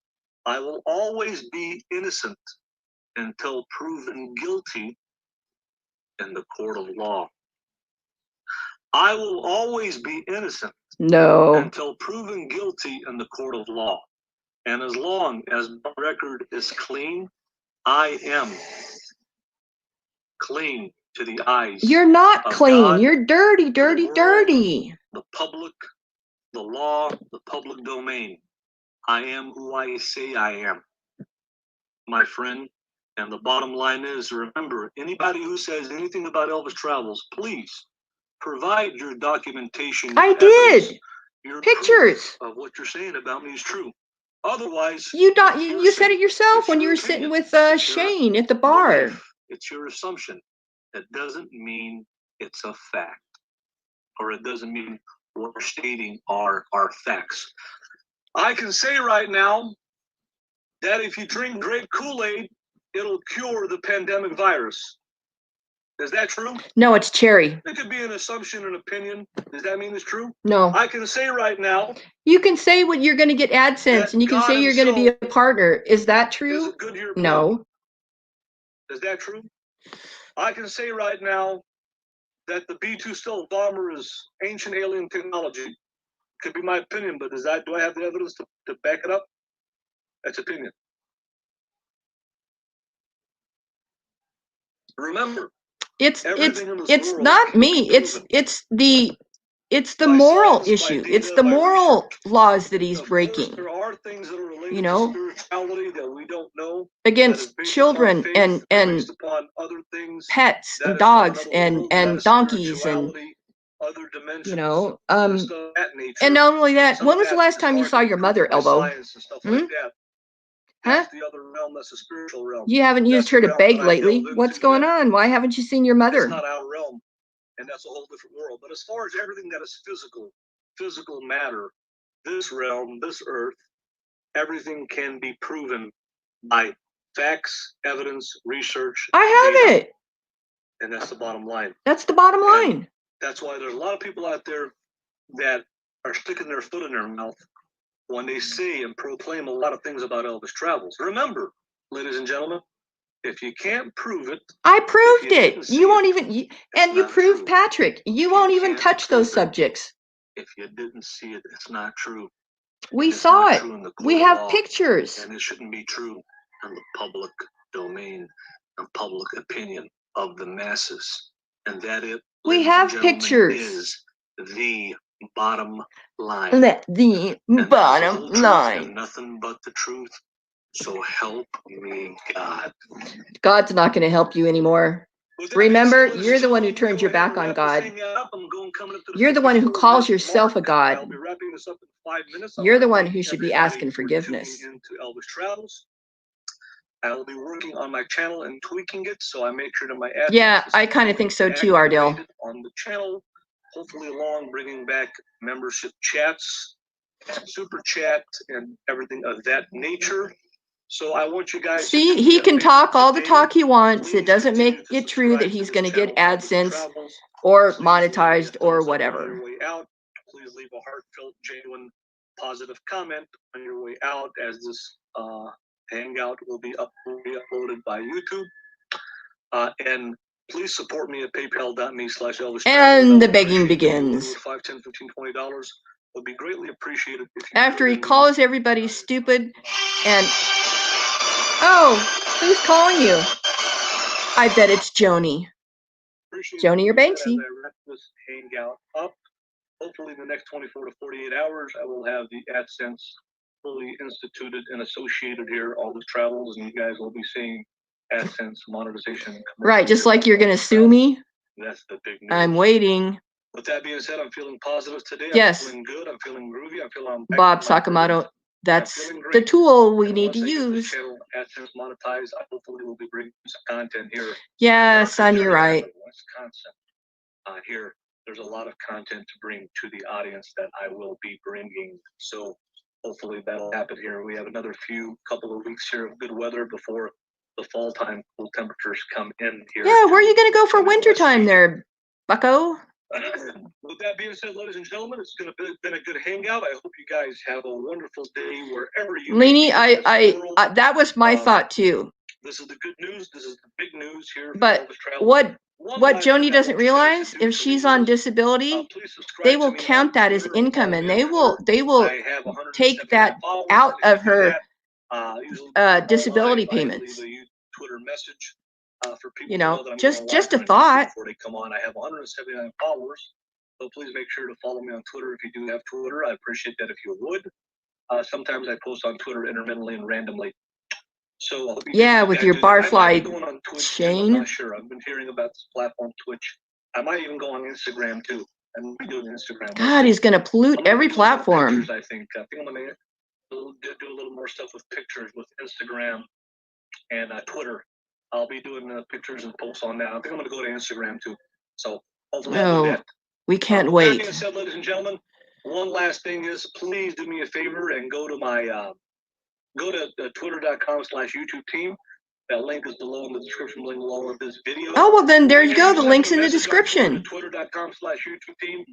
I will always be innocent until proven guilty in the court of law. I will always be innocent. No. Until proven guilty in the court of law. And as long as my record is clean, I am clean to the eyes. You're not clean. God, you're dirty, dirty, world, dirty. The public, the law, the public domain. I am who I say I am, my friend. And the bottom line is, remember, anybody who says anything about Elvis Travels, please provide your documentation. I did. Your pictures of what you're saying about me is true. Otherwise, you said it yourself when you were sitting with Shane at the bar. It's your assumption. That doesn't mean it's a fact, or it doesn't mean what we're stating are facts. I can say right now that if you drink grape Kool-Aid, it'll cure the pandemic virus. Is that true? No, it's cherry. It could be an assumption, an opinion. Does that mean it's true? No. I can say right now. You can say what you're going to get AdSense, and you can say you're going to be a partner. Is that true? No. Is that true? I can say right now that the B-2 stealth bomber is ancient alien technology. Could be my opinion, but do I have the evidence to back it up? That's opinion. Remember. It's not me. It's the moral issue. It's the moral laws that he's breaking. There are things that are related to spirituality that we don't know. Against children and pets and dogs and donkeys and other dimensions. And not only that, when was the last time you saw your mother, Elbo? Huh? The other realm, that's the spiritual realm. You haven't used her to beg lately. What's going on? Why haven't you seen your mother? It's not our realm, and that's a whole different world. But as far as everything that is physical matter, this realm, this earth, everything can be proven by facts, evidence, research. I have it. And that's the bottom line. That's the bottom line. That's why there's a lot of people out there that are sticking their foot in their mouth when they say and proclaim a lot of things about Elvis Travels. Remember, ladies and gentlemen, if you can't prove it, I proved you it. didn't You see won't it, even, and you not proved true. Patrick. You If won't you even can't touch those prove it, subjects. if you didn't see it, it's not true. We It's saw not it. true in the court We of have law, pictures. and it shouldn't be true in the public domain and public opinion of the masses. And that it, We ladies and have gentlemen, pictures. is the bottom line. The And that's the bottom whole truth line. and nothing but the truth. So help me God. God's not going to help you anymore. With that being Remember, said, ladies you're and the one who gentlemen, turned go your ahead back and on wrap this God. thing up. I'm coming up to the You're the one who 54 calls minute yourself a mark. God. I'll be wrapping this up in 5 minutes. I You're the wanna one thank who should be everybody asking for forgiveness. tuning into Elvis Travels. I will be working on my channel and tweaking it, so I make sure that my admins Yeah, is I kind of think so too, Ardell. activated on the channel. Hopefully, along bringing back membership chats, and super chat, and everything of that nature. So I want you guys See, to he can talk all the today. talk he wants. Please It doesn't continue make to it true that subscribe to he's this going to get channel, Elvis AdSense Travels. or Please leave me a monetized or thumbs up on whatever. your way out. Please leave a heartfelt, genuine, positive comment on your way out, as this hangout will be uploaded by YouTube. And please support me at paypal.me/Elvis. And the begging begins. $5, $10, $15, $20 would be greatly appreciated if you After he could. calls everybody stupid and, oh, who's calling you? I bet it's Joni. Joni or Banksy. As I wrap this hangout up, hopefully in the next 24 to 48 hours, I will have the AdSense fully instituted and associated here, all the travels, and you guys will be seeing AdSense monetization. Right, just like you're going to sue me. That's the big news. I'm waiting. With that being said, I'm feeling positive today. Yes. I'm feeling good. I'm feeling groovy. I'm feeling Bob Sakamoto, that's the tool we need to use. Channel AdSense monetized. I hopefully will be bringing some content here. Yeah, son, you're right. Wisconsin. Here, there's a lot of content to bring to the audience that I will be bringing. So hopefully that'll happen here. We have another couple of weeks here of good weather before the fall time cool temperatures come in here. Yeah, where are you going to go for winter time there, bucko? With that being said, ladies and gentlemen, it's been a good hangout. I hope you guys have a wonderful day wherever you. Leanie, I that was my thought too. This is the good news. This is the big news here. But what Joni doesn't realize, if she's on disability, they will count that as income, and they will take that out of her disability payments. Twitter message for people. You know, just a thought. Before they come on, I have 179 followers. So please make sure to follow me on Twitter if you do have Twitter. I appreciate that if you would. Sometimes I post on Twitter intermittently and randomly. So yeah, with your barfly chain. I'm not sure. I've been hearing about this platform, Twitch. I might even go on Instagram too. I'm doing Instagram. God, he's going to pollute every platform. Pictures, I think I'm going to do a little more stuff with pictures with Instagram and Twitter. I'll be doing pictures and posts on that. I think I'm going to go to Instagram too. So hopefully I'll do that. We can't wait. That being said, ladies and gentlemen, one last thing is, please do me a favor and go to my twitter.com/YouTube team. That link is below in the description, link below of this video. Oh, well, then there you go. The link's in the description. Twitter.com/YouTube team.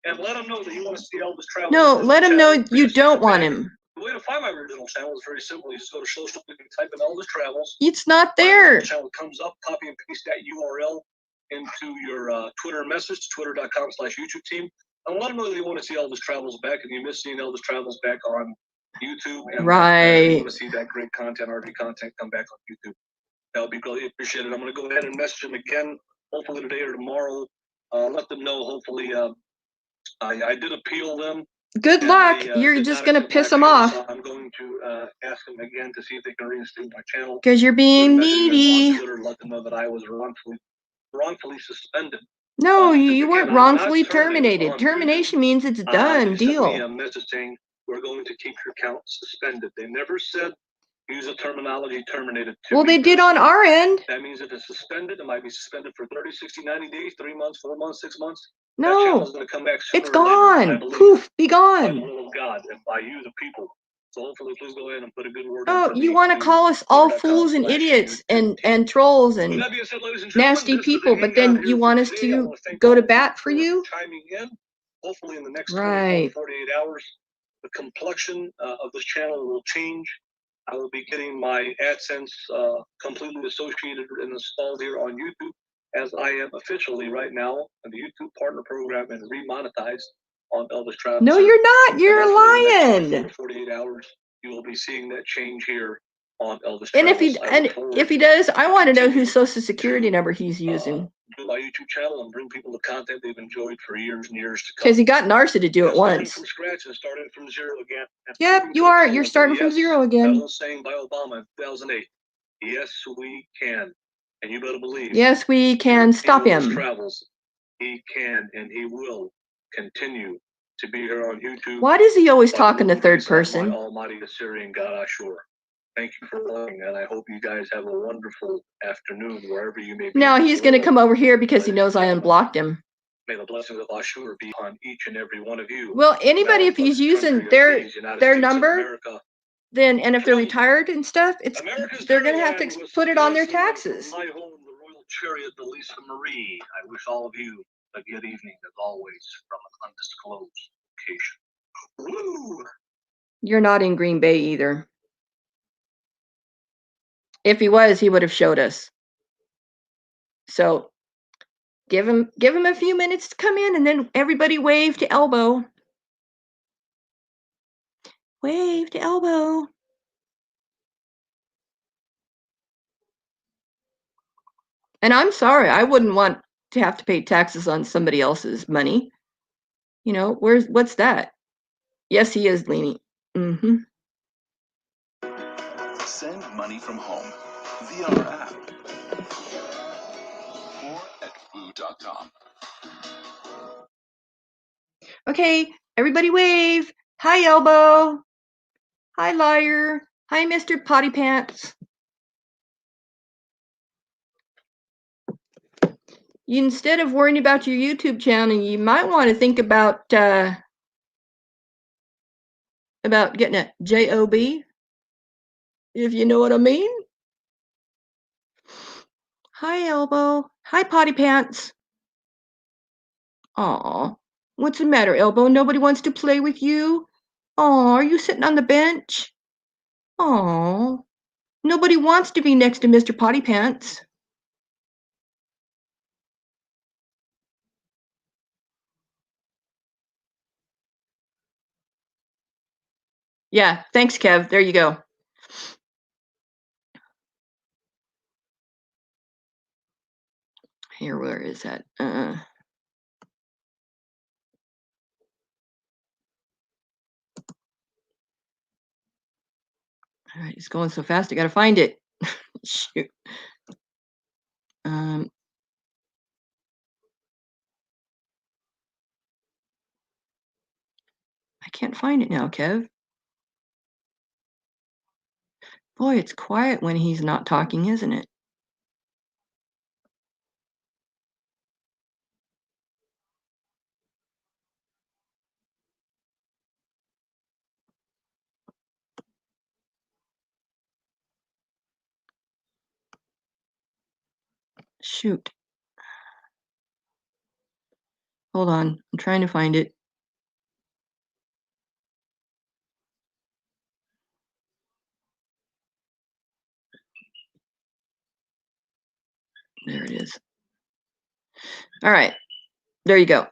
And let them know that you want to see Elvis Travels. No, let them know you don't want him. The way to find my original channel is very simple. You just go to social media, type in Elvis Travels. It's not there. The channel comes up, copy and paste that URL into your Twitter message, twitter.com/YouTube team. And let them know that you want to see Elvis Travels back, and you miss seeing Elvis Travels back on YouTube. And you want to see that great content, RV content, come back on YouTube. That would be greatly appreciated. I'm going to go ahead and message them again, hopefully today or tomorrow. Let them know, hopefully, I did appeal them. Good luck. You're just going to piss them off. So I'm going to ask them again to see if they can reinstate my channel. Because you're being needy. Twitter, let them know that I was wrongfully suspended. No, you weren't wrongfully terminated. Termination means it's done. Deal. They sent me a message saying, we're going to keep your account suspended. They never said use the terminology terminated. Well, they did on our end. That means if it's suspended, it might be suspended for 30, 60, 90 days, 3 months, 4 months, 6 months. No, come back it's gone. Poof, be gone. By the will of God and by you, the people. So hopefully, please go ahead and put a good word. Oh, you want to call us all fools and idiots and trolls and nasty people, but then you want us to go to bat for you? Chiming in. Hopefully, in the next right. 48 hours, the complexion of this channel will change. I will be getting my AdSense completely associated and installed here on YouTube, as I am officially right now in the YouTube Partner Program and remonetized on Elvis Travel. No, Center. you're not. You're And lying. 48 hours, you will be seeing that change here on Elvis And Travel. if he does, I want to know whose Social Security number he's using. Do my YouTube channel and bring people the content they've enjoyed for years and years to come. Because he got Narsa to do it Starting once. from scratch and starting from zero again. Yep, you are. You're starting from zero again. That whole saying by Obama in 2008. Yes, we can. And you better believe. Yes, we can stop him. Travels. He can and he will continue to be here on YouTube. Why does he always talk in the third person? My almighty Assyrian God, Ashur. Thank you for listening, and I hope you guys have a wonderful afternoon wherever you may be. Now he's going to come over here because he knows I unblocked him. May the blessings of Ashur be on each and every one of you. Well, anybody, if he's using their number, then, and if they're retired and stuff, they're going to have to put it on their taxes. My home, the royal chariot, the Lisa Marie. I wish all of you a good evening, as always, from an undisclosed location. Woo! You're not in Green Bay either. If he was, he would have showed us. So give him a few minutes to come in, and then everybody wave to Elbo. Wave to Elbo. And I'm sorry, I wouldn't want to have to pay taxes on somebody else's money. You know, what's that? Yes, he is leaning. Mm-hmm. Send money from home via our app or at foo.com. Okay, everybody wave. Hi, Elbo. Hi, liar. Hi, Mr. Potty Pants. Instead of worrying about your YouTube channel, you might want to think about getting a job, if you know what I mean. Hi, Elbo. Hi, Potty Pants. Aw, what's the matter, Elbo? Nobody wants to play with you? Aw, are you sitting on the bench? Aw, nobody wants to be next to Mr. Potty Pants. Yeah, thanks, Kev. There you go. Here, where is that? All right, it's going so fast. I got to find it. Shoot. I can't find it now, Kev. Boy, it's quiet when he's not talking, isn't it? Shoot. Hold on. I'm trying to find it. There it is. All right. There you go.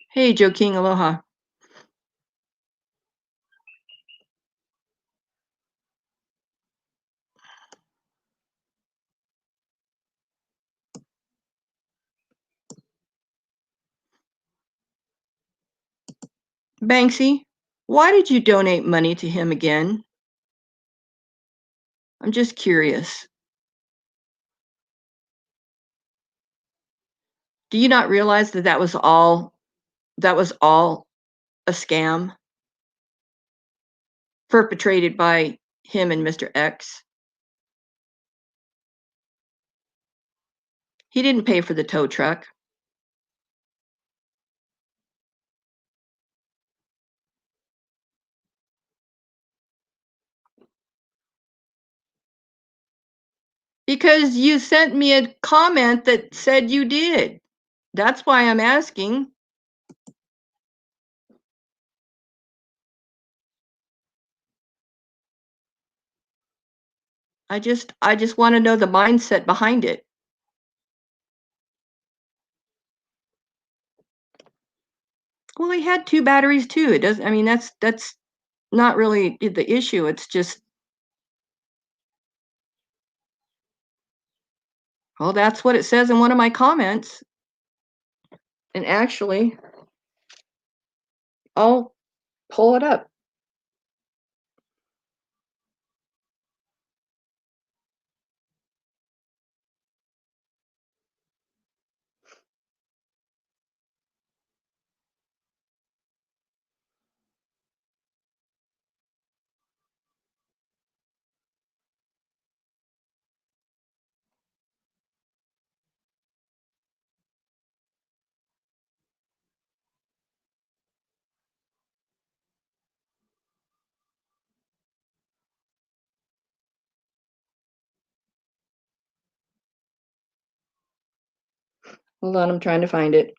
Hey, Joe King, aloha. Banksy, why did you donate money to him again? I'm just curious. Do you not realize that that was all a scam perpetrated by him and Mr. X? He didn't pay for the tow truck. Because you sent me a comment that said you did. That's why I'm asking. I just want to know the mindset behind it. Well, he had 2 batteries too. It doesn't, I mean, that's not really the issue. It's just, well, that's what it says in one of my comments. And actually, I'll pull it up. Hold on, I'm trying to find it.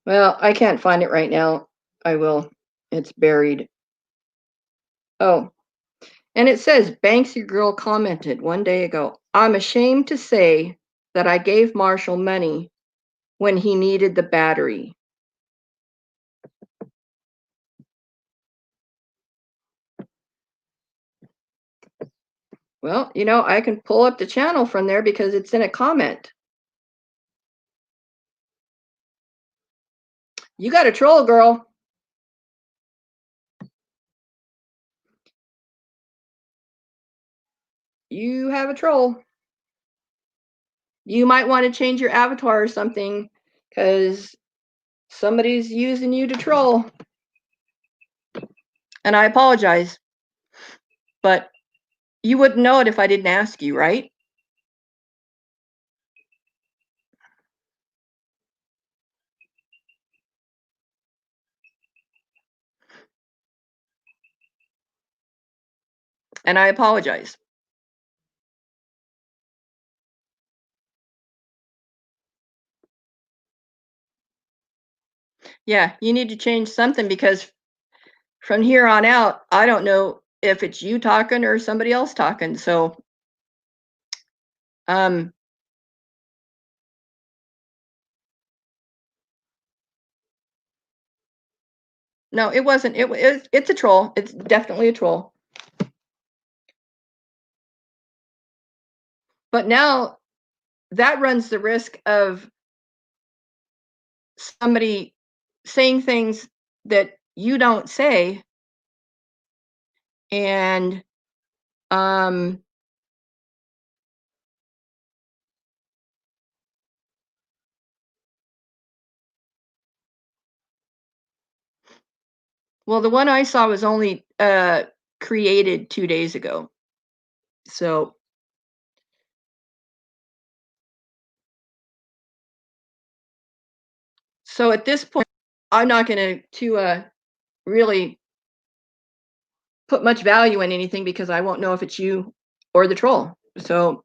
Well, I can't find it right now. I will. It's buried. Oh, and it says Banksy Girl commented one day ago, I'm ashamed to say that I gave Marshall money when he needed the battery. Well, you know, I can pull up the channel from there because it's in a comment. You got a troll, girl. You have a troll. You might want to change your avatar or something because somebody's using you to troll. And I apologize, but you wouldn't know it if I didn't ask you, right? And I apologize. Yeah, you need to change something because from here on out, I don't know if it's you talking or somebody else talking. So, no, it wasn't. It's a troll. It's definitely a troll. But now that runs the risk of somebody saying things that you don't say, and well, the one I saw was only created 2 days ago. So at this point, I'm not going to really put much value in anything because I won't know if it's you or the troll. So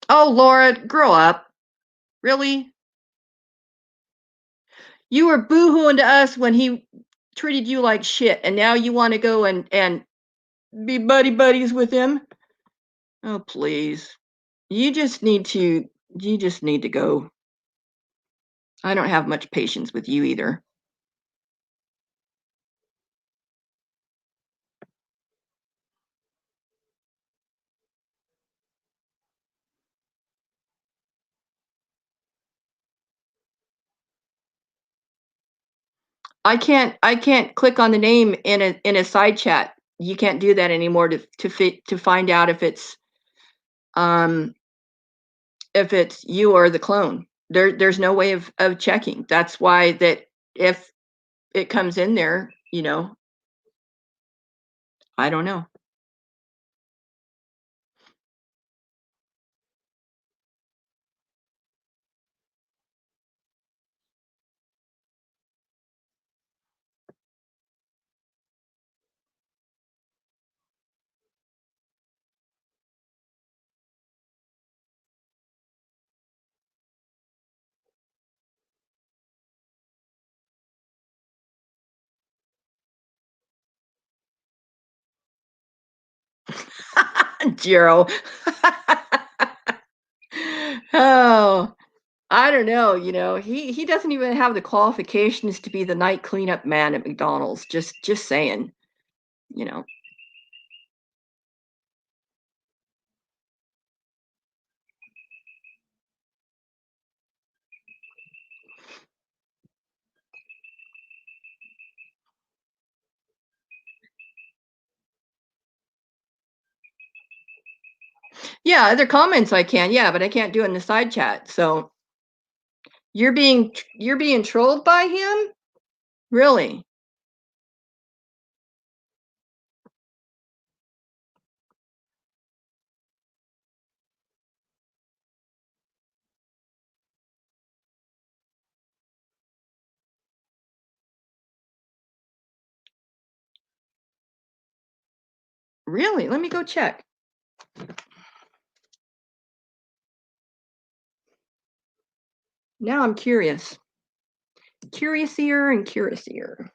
oh, Laura, grow up. Really? You were boo-hooing to us when he treated you like shit, and now you want to go and be buddies with him? Oh, please. You just need to go. I don't have much patience with you either. I can't click on the name in a side chat. You can't do that anymore to find out if it's you or the clone. There's no way of checking. That's why that if it comes in there, I don't know. Jiro. Oh, I don't know. He doesn't even have the qualifications to be the night cleanup man at McDonald's. Just saying. You know. Yeah, other comments I can. Yeah, but I can't do it in the side chat. So you're being trolled by him? Really? Really? Let me go check. Now I'm curious. Curiousier and curiousier.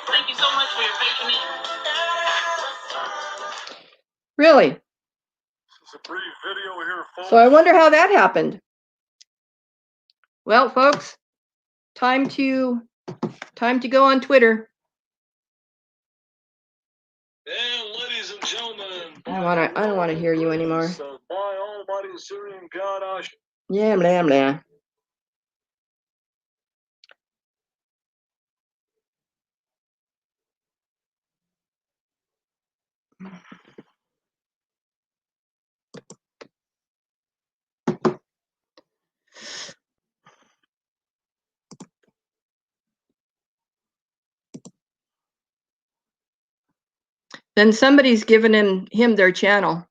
Thank you so much for your patronage. Really? It's a brief video here, folks. So I wonder how that happened. Well, folks, time to go on Twitter. And ladies and gentlemen, I don't want to hear you anymore. By Almighty Syrian God, Yeah, blah blah. Then somebody's given him their channel.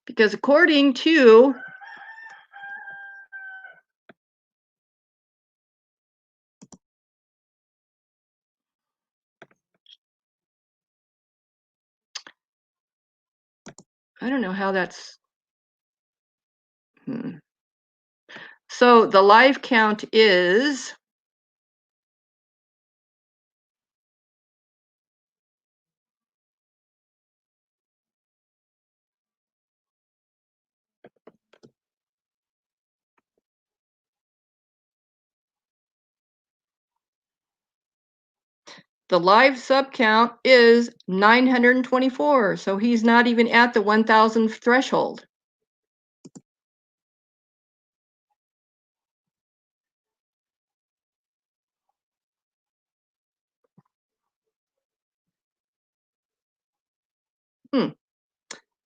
Because according to I don't know how that's So the live count is the live sub count is 924. So he's not even at the 1,000 threshold.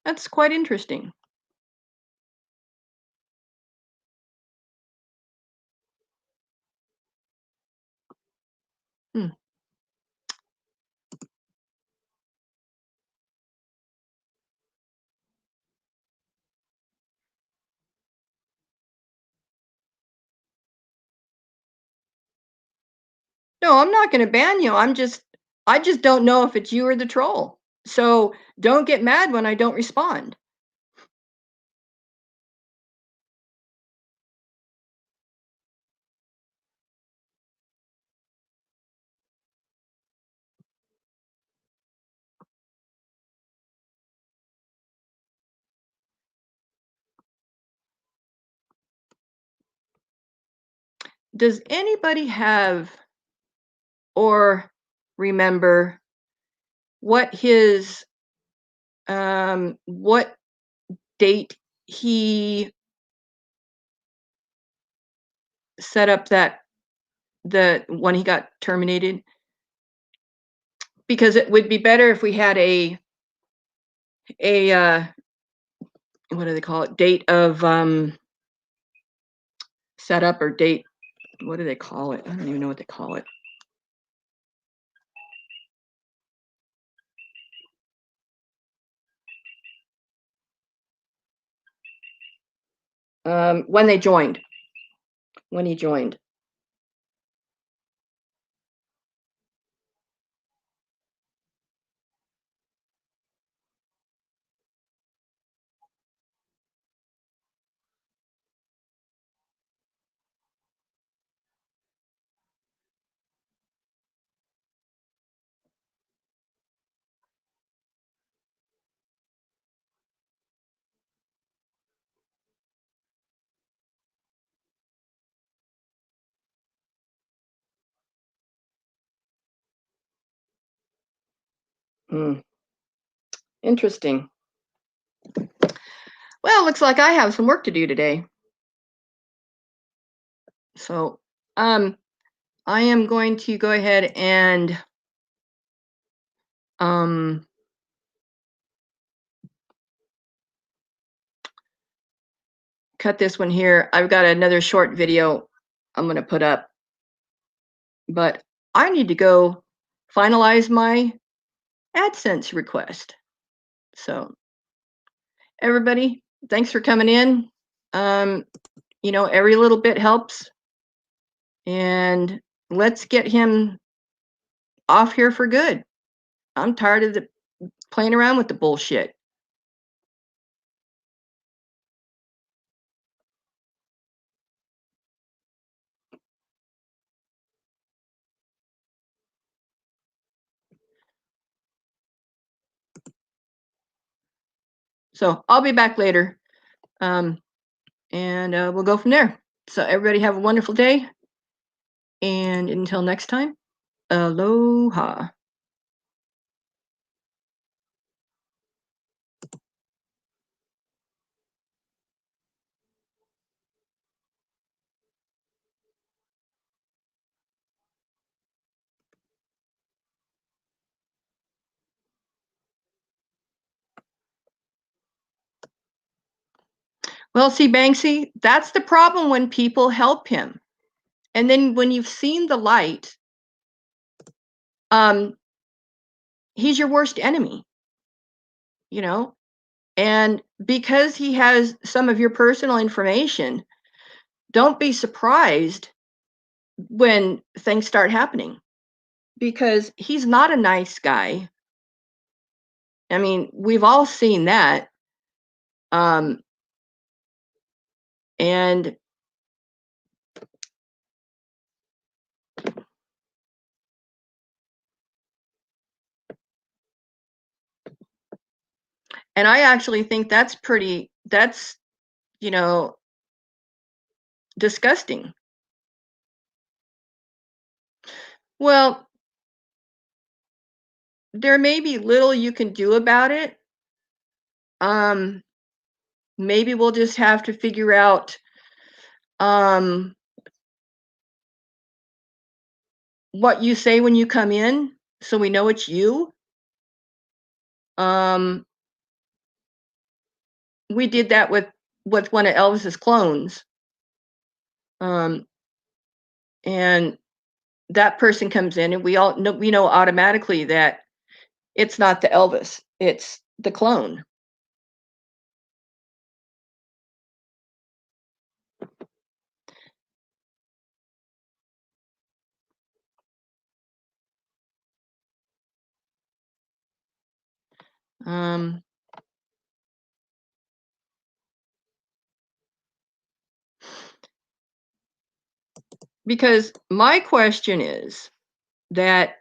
That's quite interesting. No, I'm not going to ban you. I just don't know if it's you or the troll. So don't get mad when I don't respond. Does anybody have or remember what his what date he set up that when he got terminated? Because it would be better if we had a what do they call it? Date of setup or date. What do they call it? I don't even know what they call it. When they joined. When he joined. Interesting. Well, looks like I have some work to do today. So, I am going to go ahead and cut this one here. I've got another short video I'm going to put up, but I need to go finalize my AdSense request. So, everybody, thanks for coming in. You know, every little bit helps. And let's get him off here for good. I'm tired of playing around with the bullshit. So I'll be back later. And we'll go from there. So everybody have a wonderful day. And until next time, aloha. Well, see, Banksy, that's the problem when people help him. And then when you've seen the light, he's your worst enemy, you know? And because he has some of your personal information, don't be surprised when things start happening, because he's not a nice guy. I mean, we've all seen that. And I actually think that's you know, disgusting. Well, there may be little you can do about it. Maybe we'll just have to figure out what you say when you come in, so we know it's you. We did that with one of Elvis's clones. And that person comes in and we know automatically that it's not the Elvis, it's the clone. Because my question is that,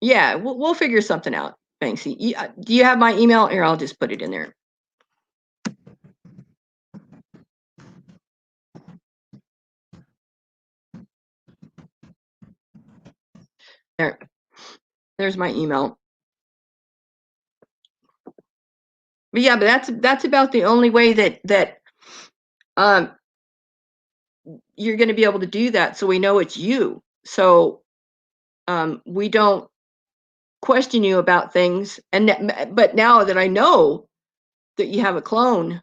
yeah, we'll figure something out, Banksy. Do you have my email? Here, I'll just put it in there. There's my email. But yeah, but that's about the only way that you're going to be able to do that, so we know it's you. So we don't question you about things. But now that I know that you have a clone,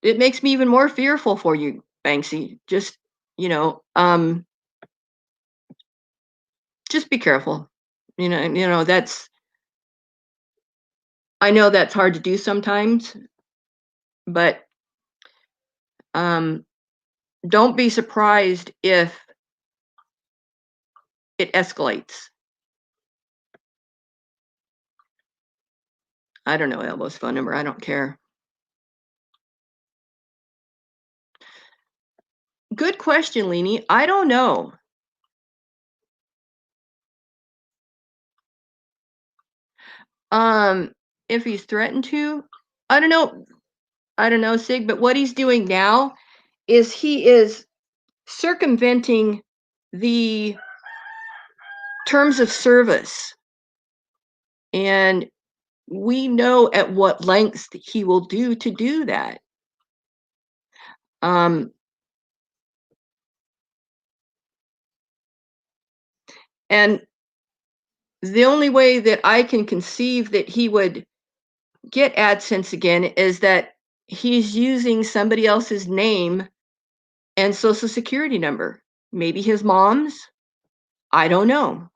it makes me even more fearful for you, Banksy. Just just be careful. That's, I know that's hard to do sometimes, but don't be surprised if it escalates. I don't know Elbo's phone number. I don't care. Good question, Leanie. I don't know. If he's threatened to, I don't know, Sig, but what he's doing now is he is circumventing the terms of service. And we know at what lengths he will do to do that. And the only way that I can conceive that he would get AdSense again is that he's using somebody else's name and social security number. Maybe his mom's. I don't know.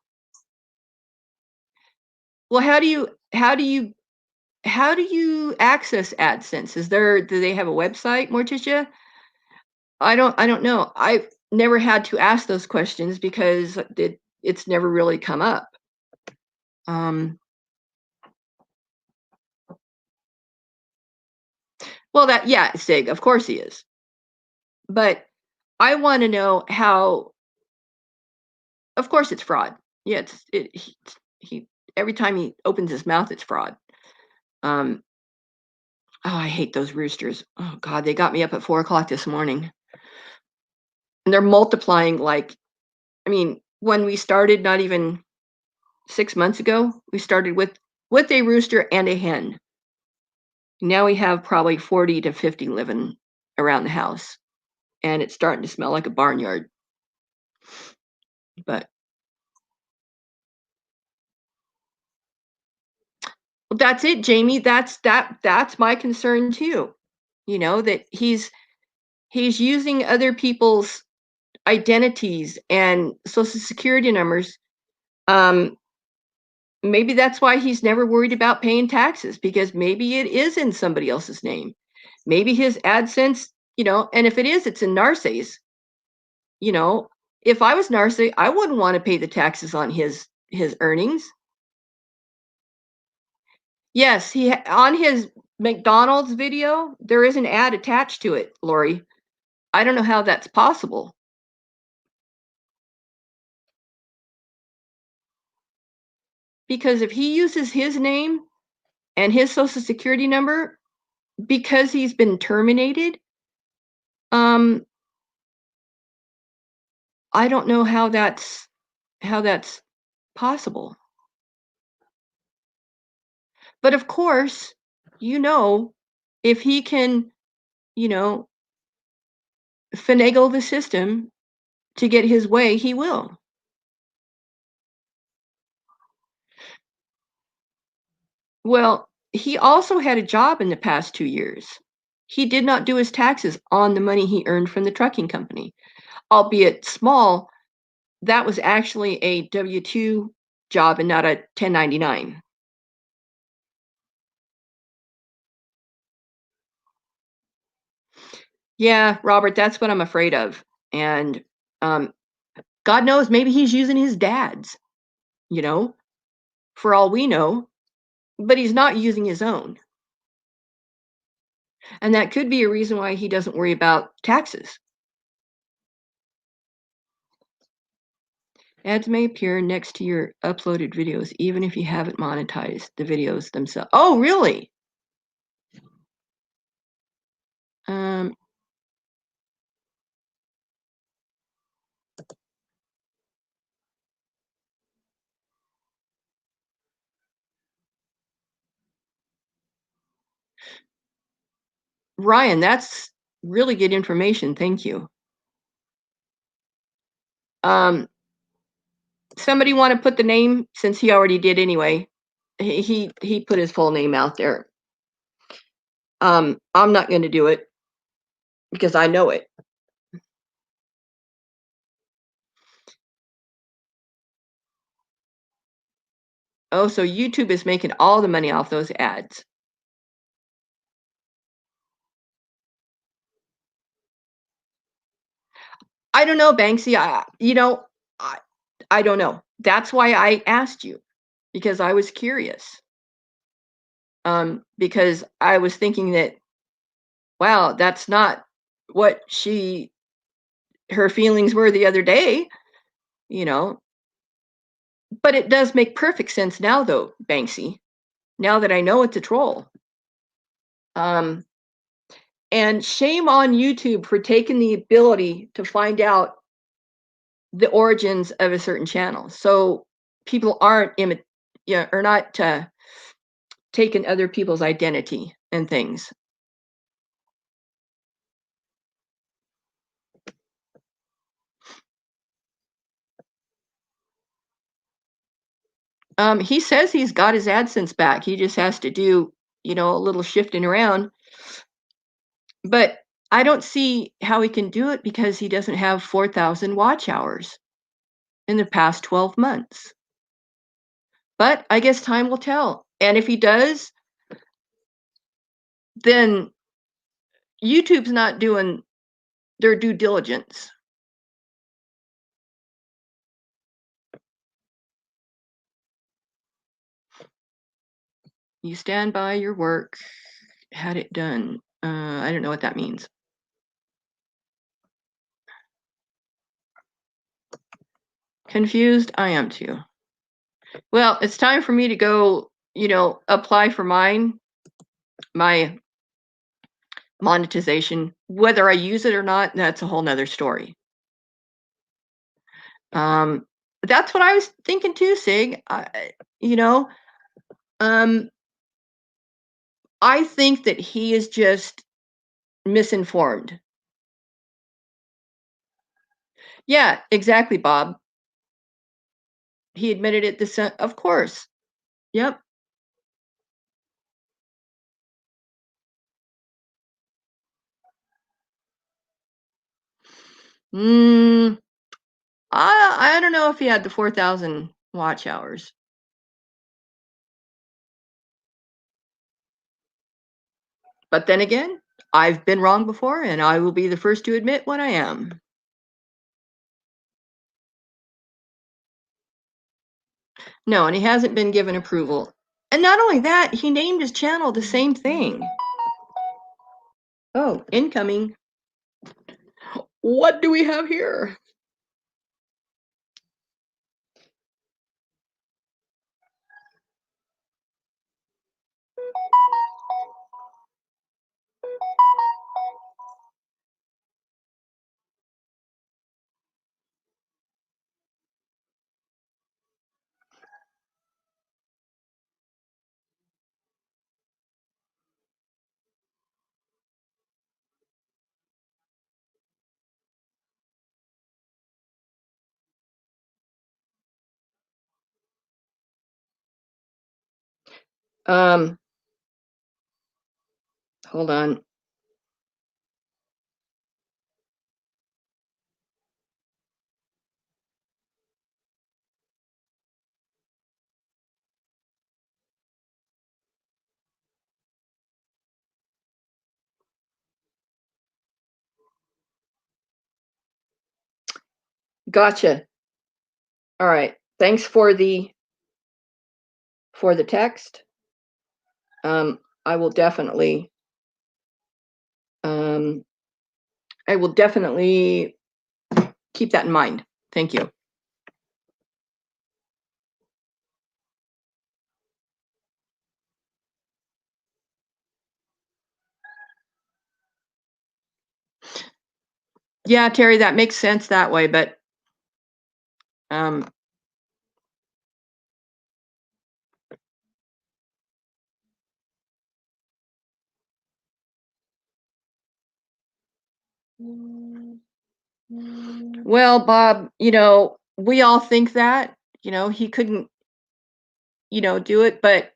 Well, how do you access AdSense? Do they have a website, Morticia? I don't know. I've never had to ask those questions because it's never really come up. Well, yeah, Sig, of course he is. But I want to know how. Of course, it's fraud. Yeah, he every time he opens his mouth, it's fraud. Oh, I hate those roosters. Oh God, they got me up at 4 o'clock this morning, and they're multiplying like. I mean, when we started, not even 6 months ago, we started with a rooster and a hen. Now we have probably 40 to 50 living around the house, and it's starting to smell like a barnyard. But well, that's it, Jamie. That's my concern too. That he's using other people's identities and social security numbers. Maybe that's why he's never worried about paying taxes, because maybe it is in somebody else's name. Maybe his AdSense, and if it is, it's in Narcisse. If I was Narcisse, I wouldn't want to pay the taxes on his earnings. Yes, on his McDonald's video, there is an ad attached to it, Lori. I don't know how that's possible. Because if he uses his name and his social security number because he's been terminated, I don't know how that's possible. But of course, if he can, finagle the system to get his way, he will. Well, he also had a job in the past 2 years. He did not do his taxes on the money he earned from the trucking company, albeit small. That was actually a W-2 job and not a 1099. Yeah, Robert, that's what I'm afraid of. And God knows, maybe he's using his dad's, for all we know, but he's not using his own. And that could be a reason why he doesn't worry about taxes. Ads may appear next to your uploaded videos, even if you haven't monetized the videos themselves. Oh, really? Ryan, that's really good information. Thank you. Somebody want to put the name, since he already did anyway. He put his full name out there. I'm not going to do it because I know it. Oh, so YouTube is making all the money off those ads. I don't know, Banksy. I don't know. That's why I asked you, because I was curious. Because I was thinking that, wow, that's not what her feelings were the other day, But it does make perfect sense now, though, Banksy. Now that I know it's a troll. And shame on YouTube for taking the ability to find out the origins of a certain channel, so people are not taking other people's identity and things. He says he's got his AdSense back. He just has to do, a little shifting around. But I don't see how he can do it because he doesn't have 4,000 watch hours in the past 12 months. But I guess time will tell. And if he does, then YouTube's not doing their due diligence. You stand by your work, had it done. I don't know what that means. Confused? I am too. Well, it's time for me to go, apply for my monetization. Whether I use it or not, that's a whole nother story. That's what I was thinking too, Sig. I think that he is just misinformed. Yeah, exactly, Bob. He admitted it of course. Yep. I don't know if he had the 4,000 watch hours. But then again, I've been wrong before, and I will be the first to admit when I am. No, and he hasn't been given approval. And not only that, he named his channel the same thing. Oh, incoming. What do we have here? Hold on. Gotcha. All right. Thanks for the for the text. I will definitely keep that in mind. Thank you. Yeah, Terry, that makes sense that way, but well, Bob, we all think that, he couldn't, do it, but,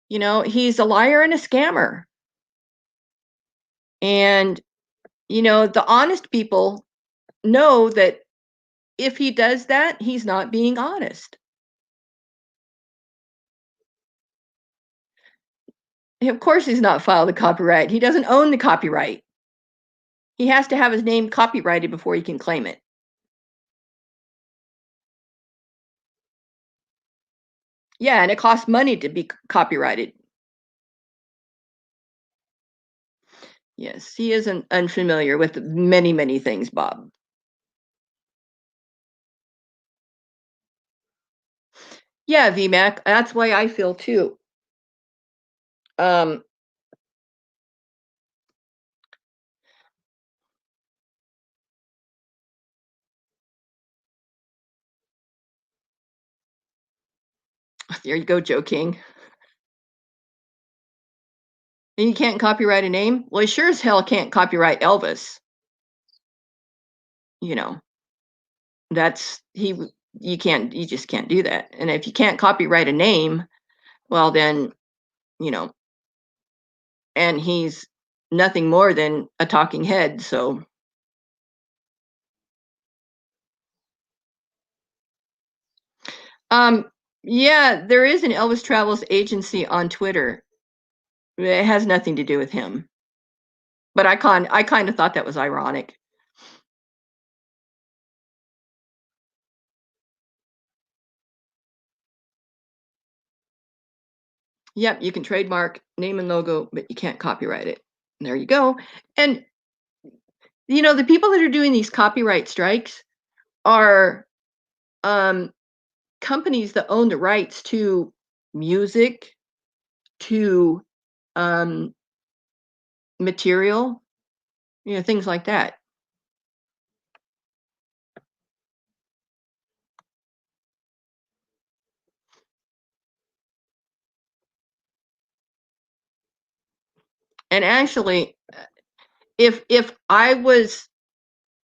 he's a liar and a scammer. And, the honest people know that if he does that, he's not being honest. Of course, he's not filed a copyright. He doesn't own the copyright. He has to have his name copyrighted before he can claim it. Yeah, and it costs money to be copyrighted. Yes, he isn't unfamiliar with many, many things, Bob. Yeah, VMAC, that's why I feel too. There you go, Joe King. And you can't copyright a name? Well, he sure as hell can't copyright Elvis. You just can't do that. And if you can't copyright a name, well then, and he's nothing more than a talking head, so. Yeah, there is an Elvis Travels agency on Twitter. It has nothing to do with him. But I kind of thought that was ironic. Yep, you can trademark name and logo, but you can't copyright it. And there you go. And the people that are doing these copyright strikes are companies that own the rights to music, to material, things like that. And actually, if I was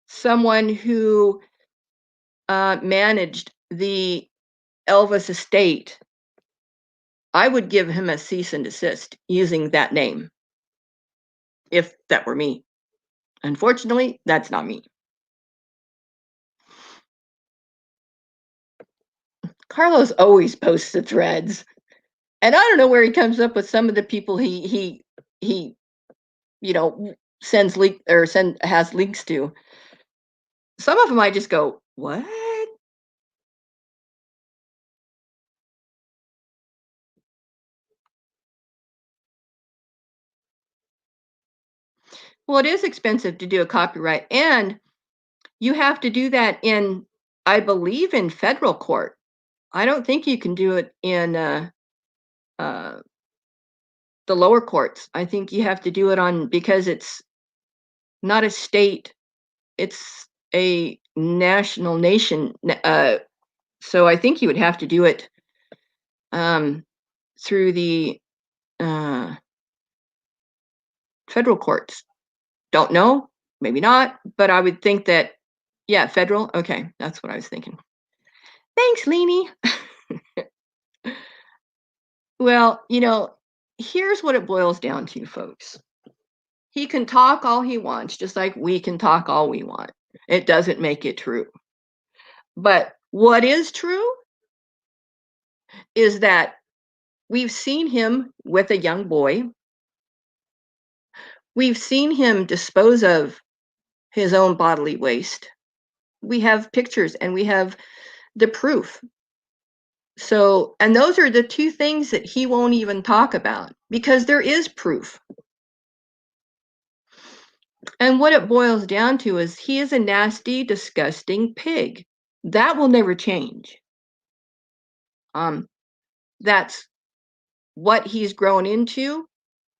someone who managed the Elvis estate, I would give him a cease and desist using that name, if that were me. Unfortunately, that's not me. Carlos always posts the threads, and I don't know where he comes up with some of the people he sends has links to. Some of them I just go, what? Well, it is expensive to do a copyright, and you have to do that in, I believe, in federal court. I don't think you can do it in the lower courts. I think you have to do it because it's not a state, it's a nation. So I think you would have to do it through the federal courts. Don't know, maybe not, but I would think that, yeah, federal. Okay, that's what I was thinking. Thanks, Leanie. Well, here's what it boils down to, folks. He can talk all he wants, just like we can talk all we want. It doesn't make it true. But what is true is that we've seen him with a young boy. We've seen him dispose of his own bodily waste. We have pictures and we have the proof. So, and those are the two things that he won't even talk about because there is proof. And what it boils down to is he is a nasty, disgusting pig. That will never change. That's what he's grown into.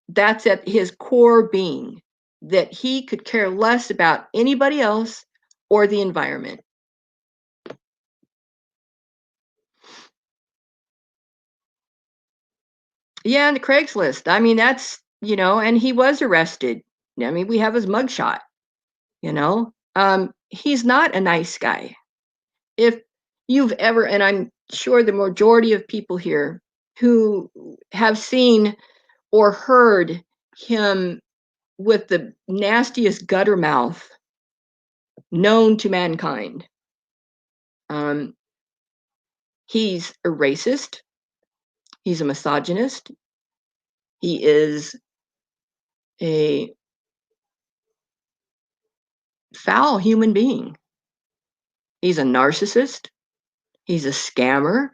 That's at his core being, that he could care less about anybody else or the environment. Yeah, and the Craigslist. I mean, that's, and he was arrested. I mean, we have his mugshot, He's not a nice guy. If you've ever, and I'm sure the majority of people here who have seen or heard him with the nastiest gutter mouth known to mankind. He's a racist. He's a misogynist. He is a foul human being. He's a narcissist. He's a scammer.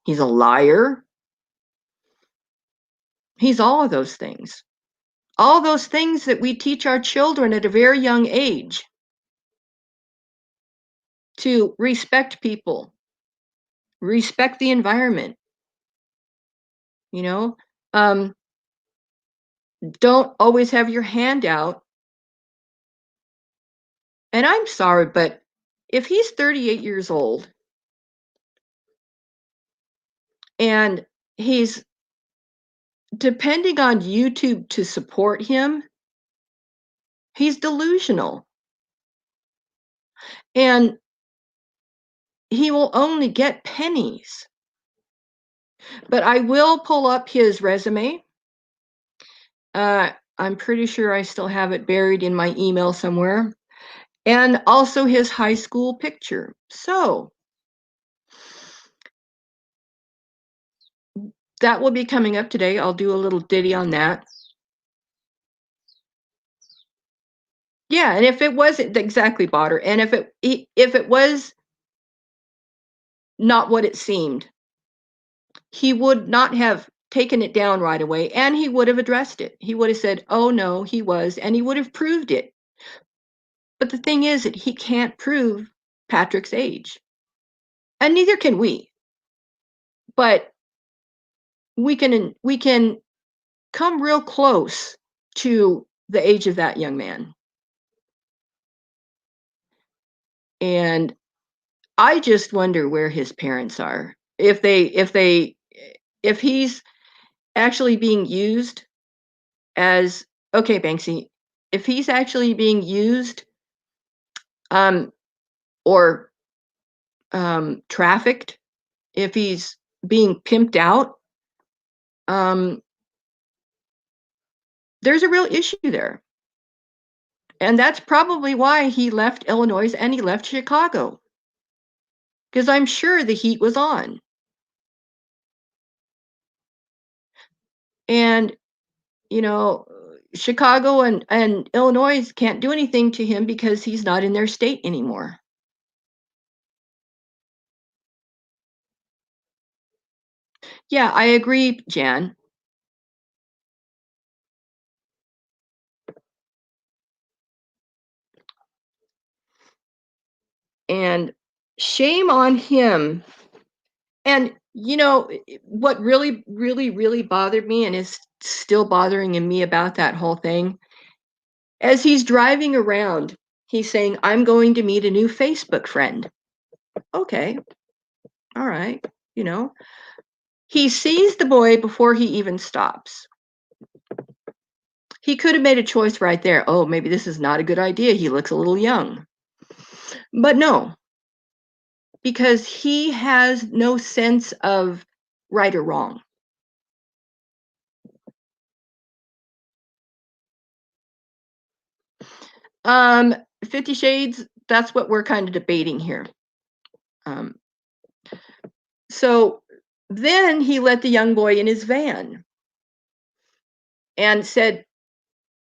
He's a liar. He's all of those things. All those things that we teach our children at a very young age. To respect people, respect the environment, don't always have your hand out. And I'm sorry, but if he's 38 years old and he's depending on YouTube to support him, he's delusional. And he will only get pennies. But I will pull up his resume. I'm pretty sure I still have it buried in my email somewhere. And also his high school picture. So that will be coming up today. I'll do a little ditty on that. Yeah, and if it wasn't exactly Botter, and if it was not what it seemed, he would not have taken it down right away, and he would have addressed it. He would have said, "Oh no, he was," and he would have proved it. But the thing is that he can't prove Patrick's age, and neither can we. But we can come real close to the age of that young man. And I just wonder where his parents are. If he's actually being used as, okay, Banksy, if he's actually being used or trafficked, if he's being pimped out, there's a real issue there. And that's probably why he left Illinois and he left Chicago. Because I'm sure the heat was on. And, Chicago and Illinois can't do anything to him because he's not in their state anymore. Yeah, I agree, Jan. And shame on him. And what really, really, really bothered me and is still bothering me about that whole thing, as he's driving around, he's saying, "I'm going to meet a new Facebook friend." Okay. All right. He sees the boy before he even stops. He could have made a choice right there. Oh, maybe this is not a good idea. He looks a little young. But no, because he has no sense of right or wrong. Um, 50 Shades, that's what we're kind of debating here. So then he let the young boy in his van and said,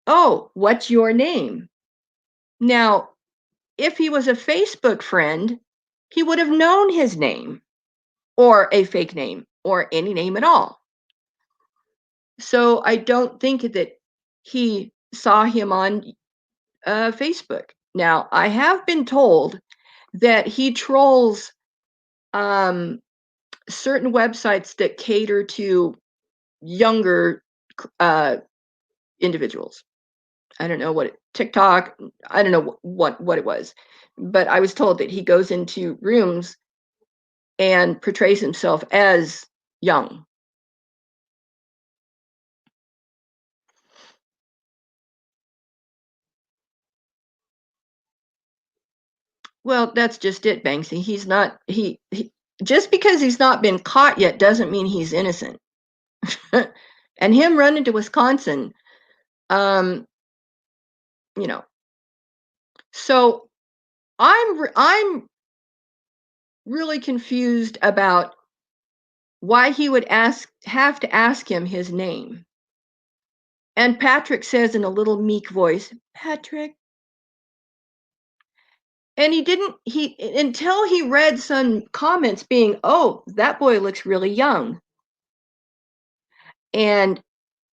"Oh, what's your name?" Now, if he was a Facebook friend, he would have known his name. or a fake name or any name at all. So I don't think that he saw him on Facebook. Now, I have been told that he trolls certain websites that cater to younger individuals. I don't know what TikTok, I don't know what it was, but I was told that he goes into rooms and portrays himself as young. Well, that's just it, Banksy. He's not he just because he's not been caught yet doesn't mean he's innocent. And him running to Wisconsin, you know. So I'm really confused about why he would have to ask him his name. And Patrick says in a little meek voice, Patrick. And he until he read some comments being, oh, that boy looks really young. And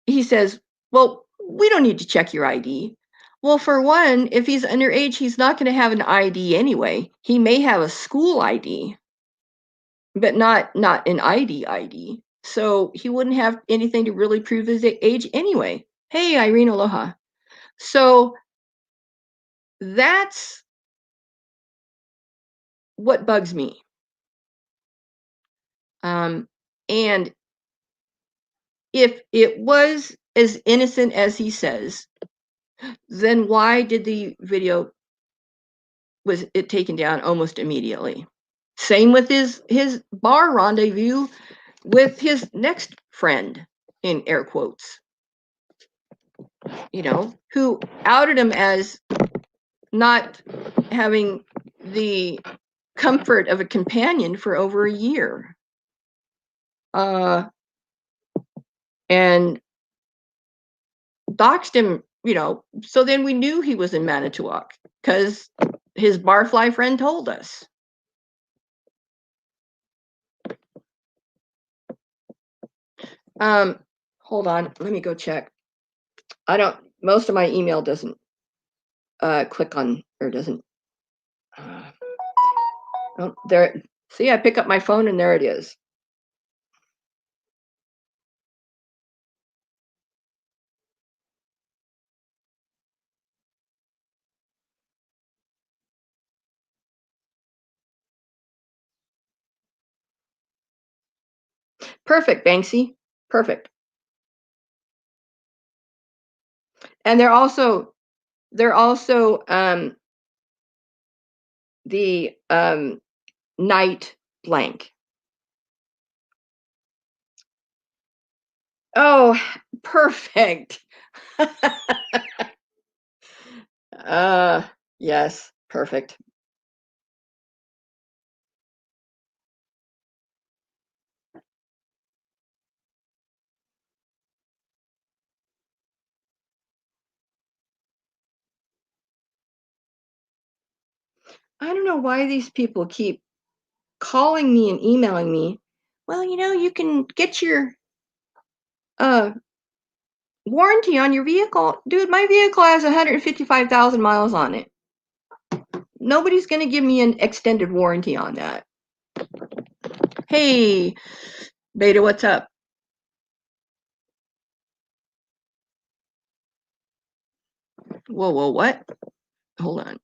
he says, well, we don't need to check your ID. Well, for one, if he's underage, he's not going to have an ID anyway. He may have a school ID, but not an ID. So he wouldn't have anything to really prove his age anyway. Hey, Irene, aloha. So that's what bugs me. And if it was as innocent as he says, then why did the video was it taken down almost immediately? Same with his bar rendezvous with his next friend, in air quotes, who outed him as not having the comfort of a companion for over a year. And doxed him, so then we knew he was in Manitowoc because his barfly friend told us. Hold on, let me go check. Most of my email doesn't click on, or doesn't, oh, there, see, I pick up my phone and there it is. Perfect, Banksy, perfect. And they're also the night blank. Oh, perfect. Yes, perfect. I don't know why these people keep calling me and emailing me. Well, you can get your warranty on your vehicle. Dude, my vehicle has 155,000 miles on it. Nobody's going to give me an extended warranty on that. Hey, Beta, what's up? Whoa, what? Hold on.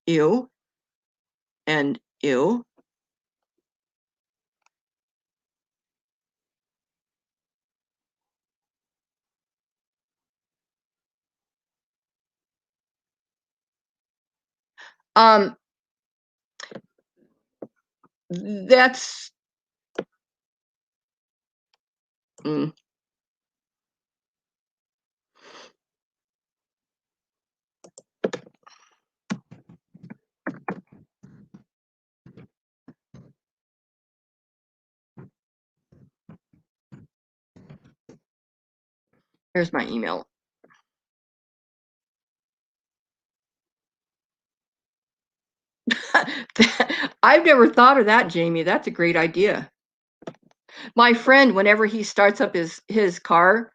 Ew. And ew. That's here's my email. I've never thought of that, Jamie. That's a great idea. My friend, whenever he starts up his car,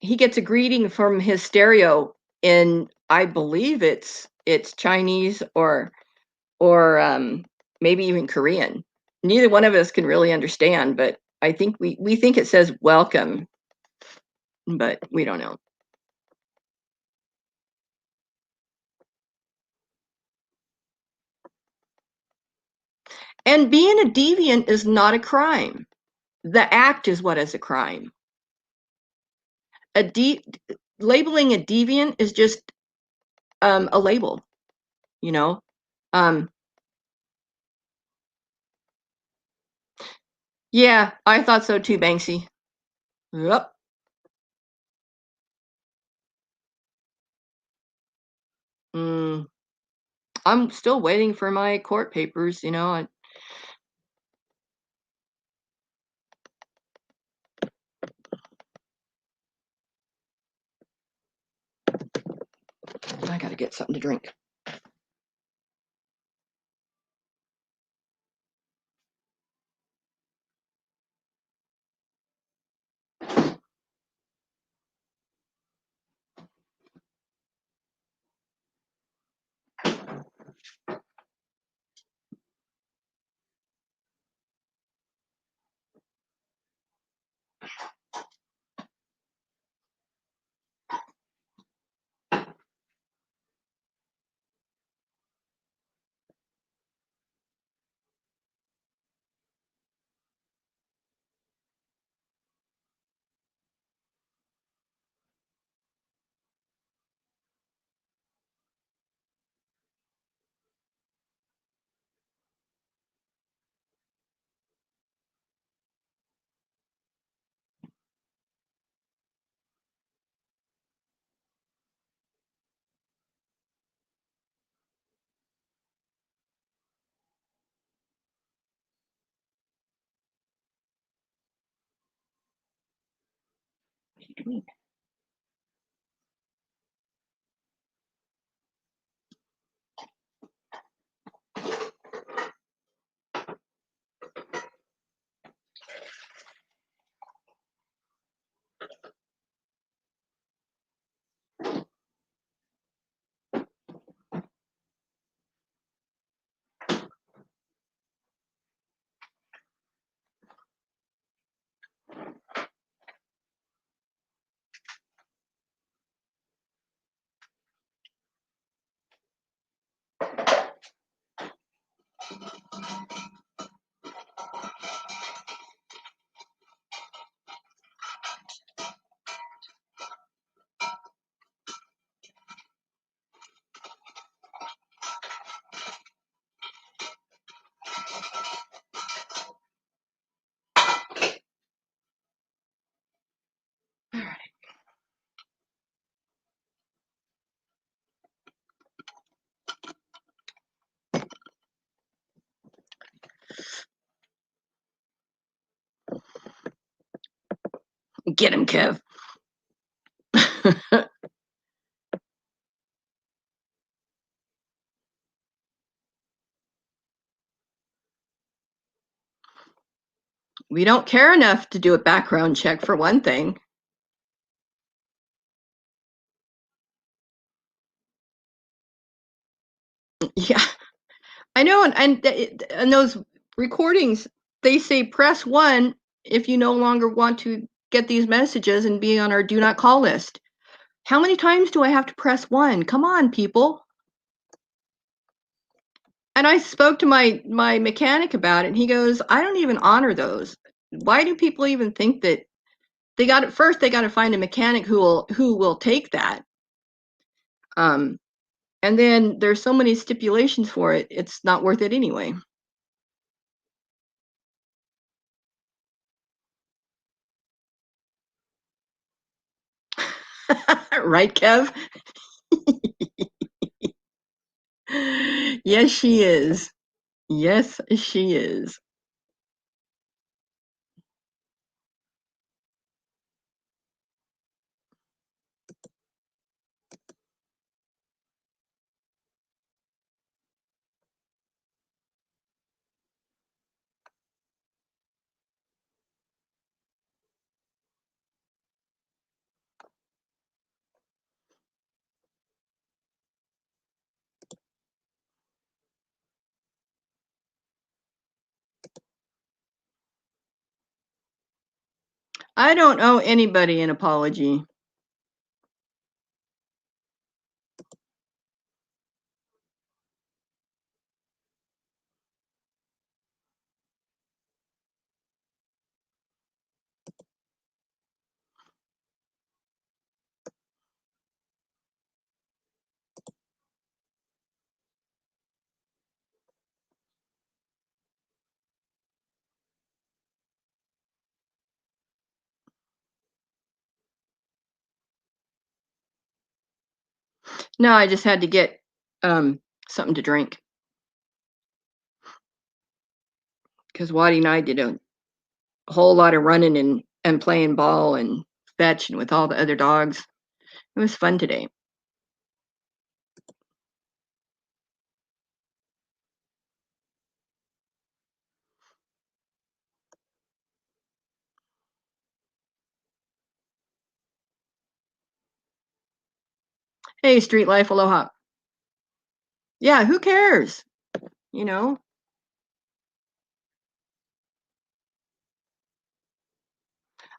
he gets a greeting from his stereo in, I believe it's Chinese or maybe even Korean. Neither one of us can really understand, but I think we think it says welcome, but we don't know. And being a deviant is not a crime. The act is what is a crime. Labeling a deviant is just a label, you know. Yeah, I thought so too, Banksy. Yep. I'm still waiting for my court papers, you know. I gotta get something to drink. Get him, Kev. We don't care enough to do a background check, for one thing. Yeah, I know, and those recordings, they say press 1 if you no longer want to get these messages and be on our do not call list. How many times do I have to press 1? Come on, people. And I spoke to my mechanic about it, and he goes, I don't even honor those. Why do people even think that they got to find a mechanic who will take that. And then there's so many stipulations for it, it's not worth it anyway. Right, Kev? Yes, she is. Yes, she is. I don't owe anybody an apology. No, I just had to get something to drink. Because Waddy and I did a whole lot of running and playing ball and fetch and with all the other dogs. It was fun today. Hey, Street Life, aloha. Yeah, who cares? You know?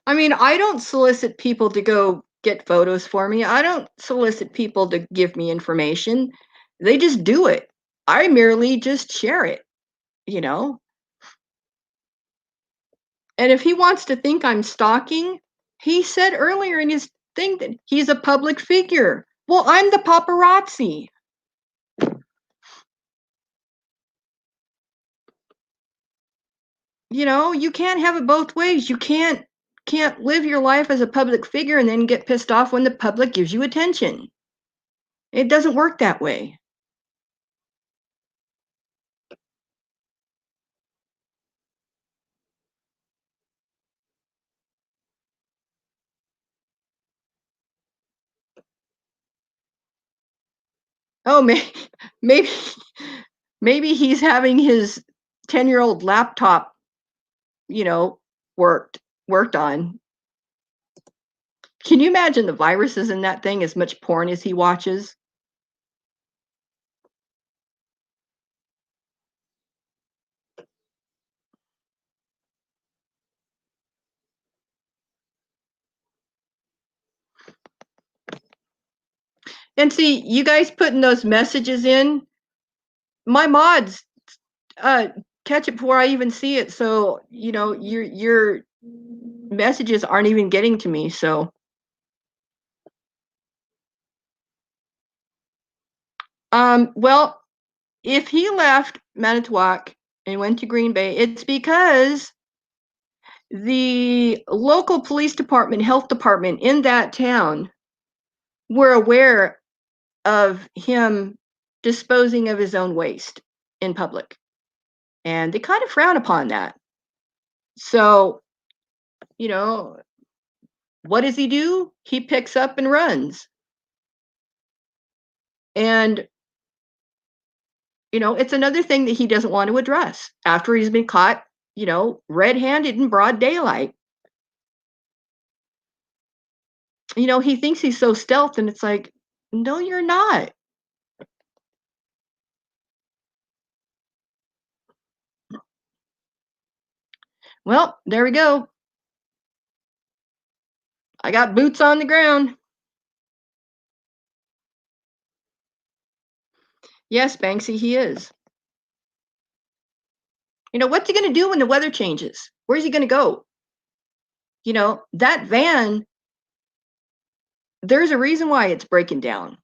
I mean, I don't solicit people to go get photos for me. I don't solicit people to give me information. They just do it. I merely just share it, you know? And if he wants to think I'm stalking, he said earlier in his thing that he's a public figure. Well, I'm the paparazzi. You know, you can't have it both ways. You can't live your life as a public figure and then get pissed off when the public gives you attention. It doesn't work that way. Oh, maybe maybe he's having his 10-year-old laptop, you know, worked on. Can you imagine the viruses in that thing, as much porn as he watches? And see, you guys putting those messages in, my mods uh catch it before I even see it. So, you know, your messages aren't even getting to me. So, well, if he left Manitowoc and went to Green Bay, it's because the local police department, health department in that town were aware of him disposing of his own waste in public. And they kind of frown upon that. So, you know, what does he do? He picks up and runs. And, you know, it's another thing that he doesn't want to address after he's been caught, you know, red handed in broad daylight. You know, he thinks he's so stealth, and it's like, no, you're not. Well, there we go. I got boots on the ground. Yes, Banksy, he is. You know, what's he going to do when the weather changes? Where's he going to go? You know, that van, there's a reason why it's breaking down.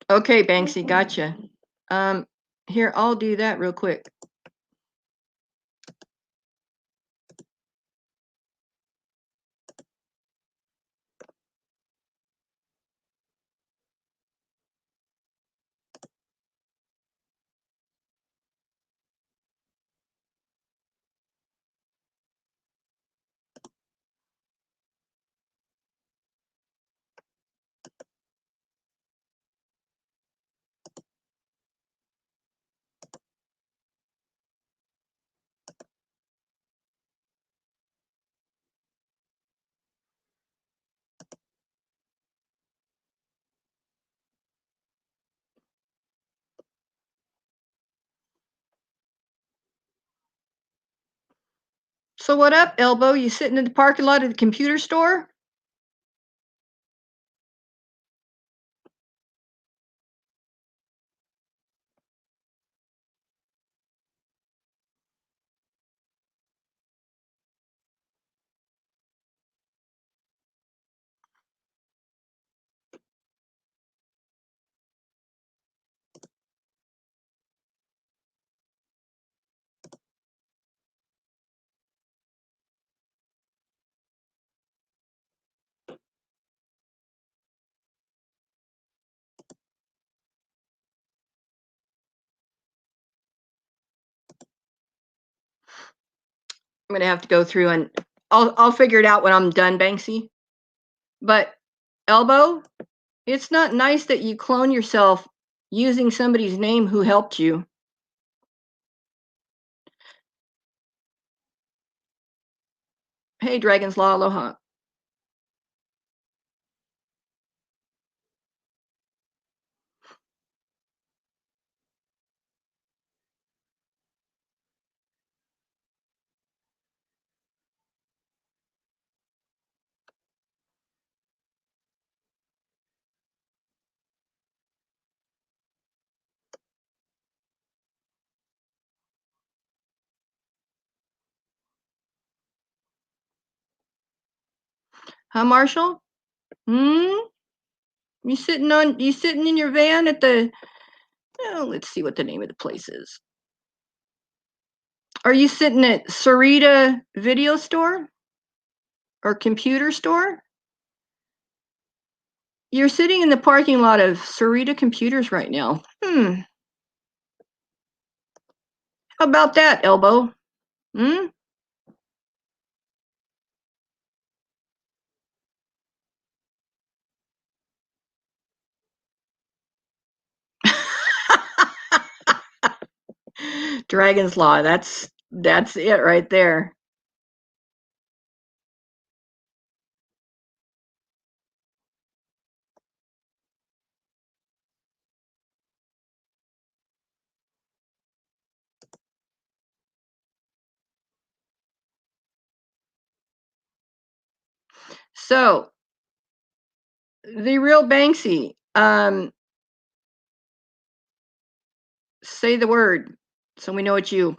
Okay, Banksy, gotcha. Here, I'll do that real quick. So what up, Elbo? You sitting in the parking lot of the computer store? I'm gonna have to go through and I'll figure it out when I'm done, Banksy. But Elbo, it's not nice that you clone yourself using somebody's name who helped you. Hey, Dragon's Law, aloha. Huh, Marshall? Hmm? You sitting in your van at the let's see what the name of the place is. Are you sitting at Sarita Video Store or Computer Store? You're sitting in the parking lot of Sarita Computers right now. How about that, Elbo? Hmm? Dragon's Law. That's it right there. So the real Banksy. Say the word so we know it's you.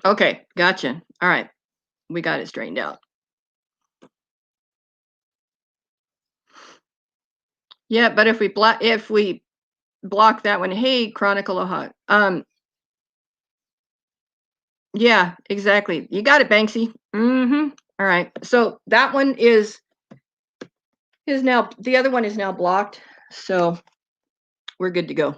Okay, gotcha. All right, we got it straightened out. Yeah, but if we block that one, hey, Chronicle Aloha. Yeah, exactly. You got it, Banksy. Mm-hmm. All right. So that one is now, the other one is now blocked. So we're good to go.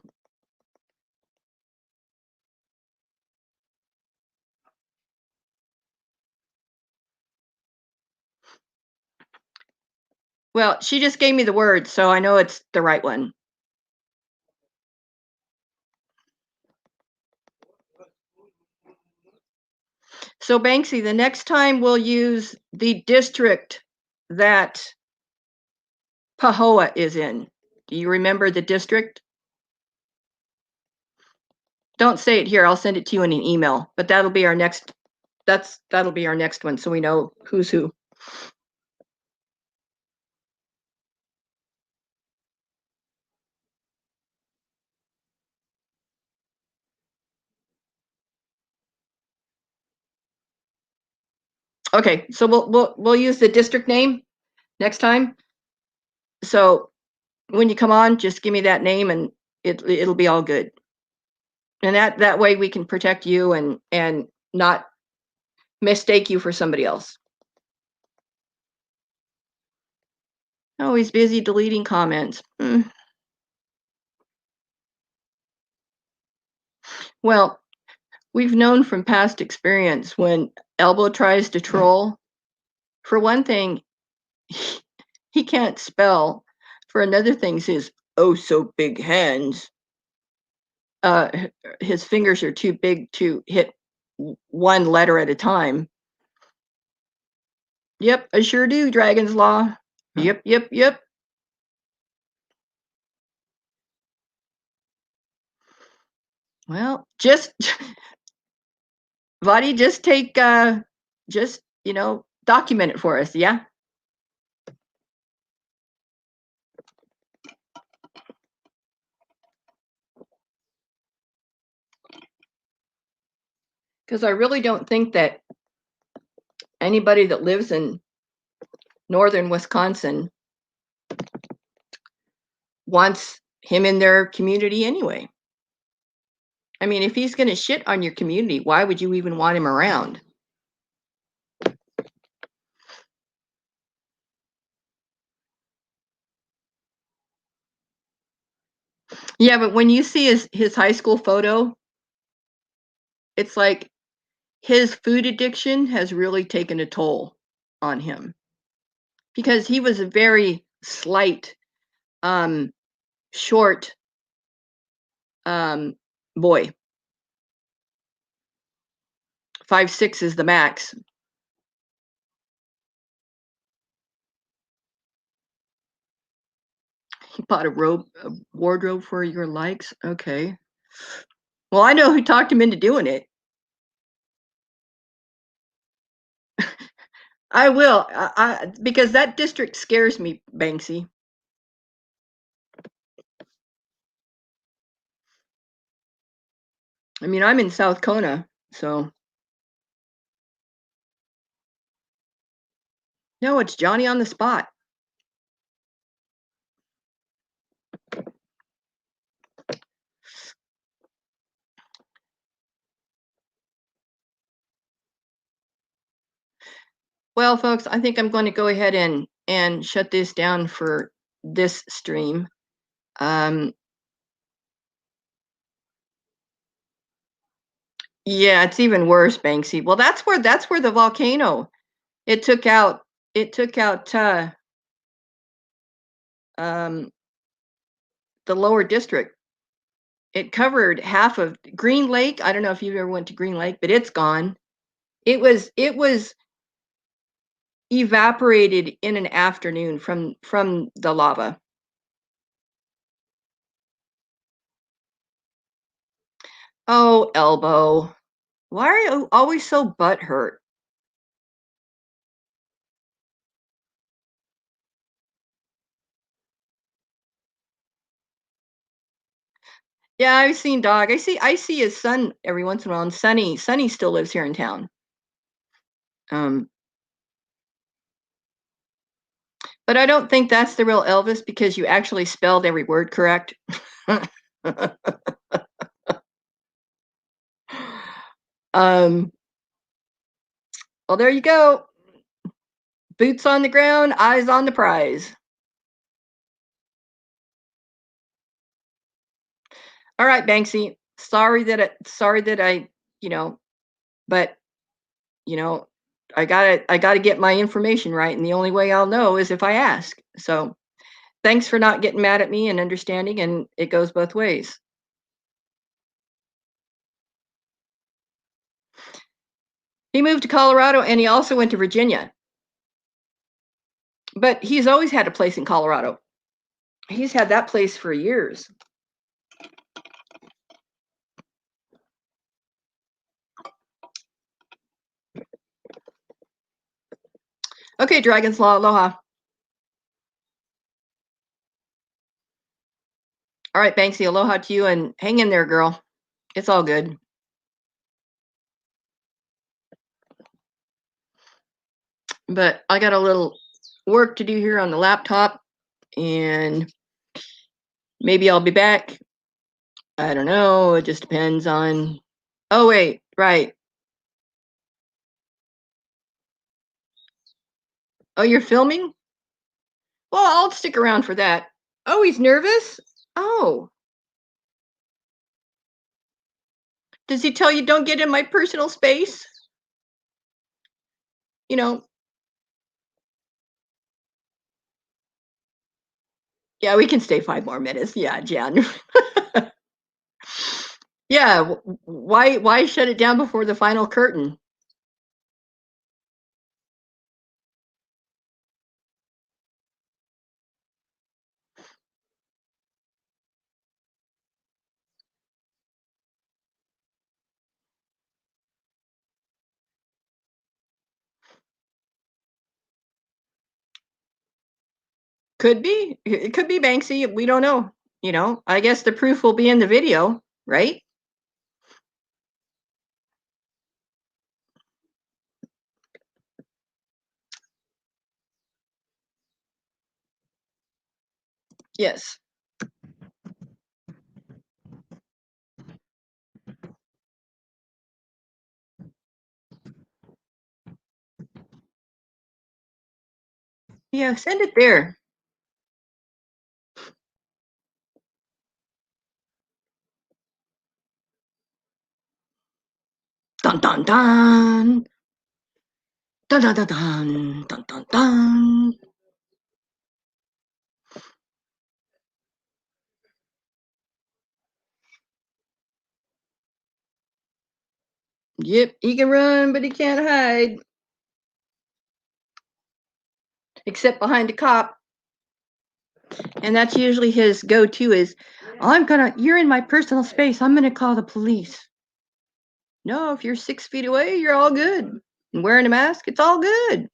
Well, she just gave me the word, so I know it's the right one. So Banksy, the next time we'll use the district that Pahoa is in. Do you remember the district? Don't say it here. I'll send it to you in an email. But that'll be our next. That'll be our next one, so we know who's who. Okay, so we'll use the district name next time. So when you come on, just give me that name and it'll be all good. And that way we can protect you and not mistake you for somebody else. Oh, he's busy deleting comments. Well, we've known from past experience when Elbo tries to troll, for one thing, he can't spell. For another thing, his oh so big hands. His fingers are too big to hit one letter at a time. Yep, I sure do, Dragon's Law. Yep, yep, yep. Well, just Vadi, just take just, document it for us, yeah? Because I really don't think that anybody that lives in northern Wisconsin wants him in their community anyway. I mean, if he's going to shit on your community, why would you even want him around? Yeah, but when you see his high school photo, it's like his food addiction has really taken a toll on him, because he was a very slight, short boy. 5'6" is the max. He bought a wardrobe for your likes. Okay. Well, I know who talked him into doing it. I will, because that district scares me, Banksy. I mean, I'm in South Kona, so. No, it's Johnny on the spot. Well, folks, I think I'm going to go ahead and shut this down for this stream. Yeah, it's even worse, Banksy. Well, that's where the volcano, it took out the lower district. It covered half of Green Lake. I don't know if you ever went to Green Lake, but it's gone. It was evaporated in an afternoon from the lava. Oh, Elbo, why are you always so butthurt? Yeah, I've seen Dog. I see his son every once in a while, and Sonny still lives here in town. But I don't think that's the real Elvis, because you actually spelled every word correct. Well, there you go. Boots on the ground, eyes on the prize. All right, Banksy. Sorry that I, but I gotta get my information right, and the only way I'll know is if I ask. So thanks for not getting mad at me and understanding, and it goes both ways. He moved to Colorado, and he also went to Virginia. But he's always had a place in Colorado. He's had that place for years. Okay, Dragon's Law, aloha. All right, Banksy, aloha to you, and hang in there, girl. It's all good. But I got a little work to do here on the laptop, and maybe I'll be back. I don't know. It just depends on. Oh, wait, right. Oh, you're filming? Well, I'll stick around for that. Oh, he's nervous? Oh. Does he tell you don't get in my personal space? Yeah, we can stay 5 more minutes. Yeah, Jan. Yeah, why shut it down before the final curtain? Could be. It could be Banksy. We don't know. You know, I guess the proof will be in the video, right? Yes. Yeah, send it there. Dun dun dun. Dun dun dun dun. Dun dun dun. Yep, he can run, but he can't hide. Except behind a cop. And that's usually his go-to is, you're in my personal space. I'm gonna call the police. No, if you're 6 feet away, you're all good. And wearing a mask, it's all good.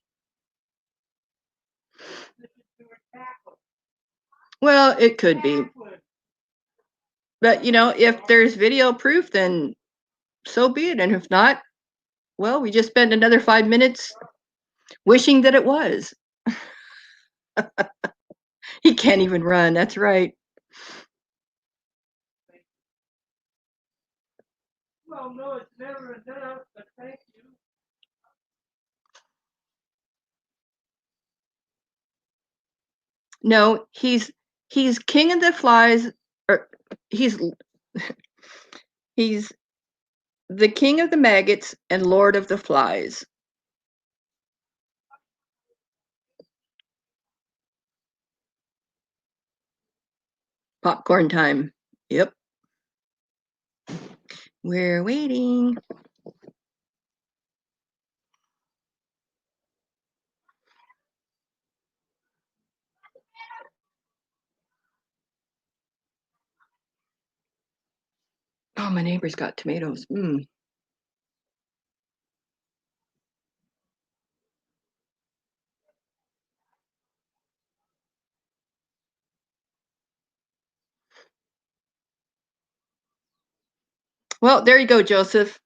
Well, it could be. But, you know, if there's video proof, then so be it. And if not, well, we just spent another 5 minutes wishing that it was. He can't even run. That's right. Well, no, it's never enough, but thank you. No, he's king of the flies, or he's he's the king of the maggots and lord of the flies. Popcorn time. Yep. We're waiting. Oh, my neighbor's got tomatoes. Well, there you go, Joseph.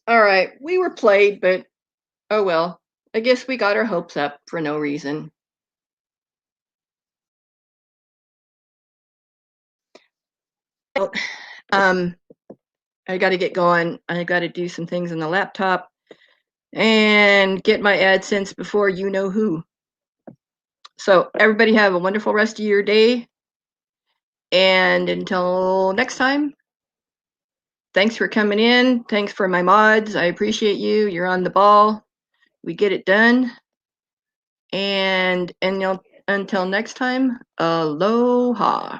All right, we were played, but oh well. I guess we got our hopes up for no reason. Um, I got to get going. I got to do some things on the laptop and get my AdSense before you know who. So everybody have a wonderful rest of your day. And until next time, thanks for coming in. Thanks for my mods. I appreciate you. You're on the ball. We get it done. And until next time, aloha.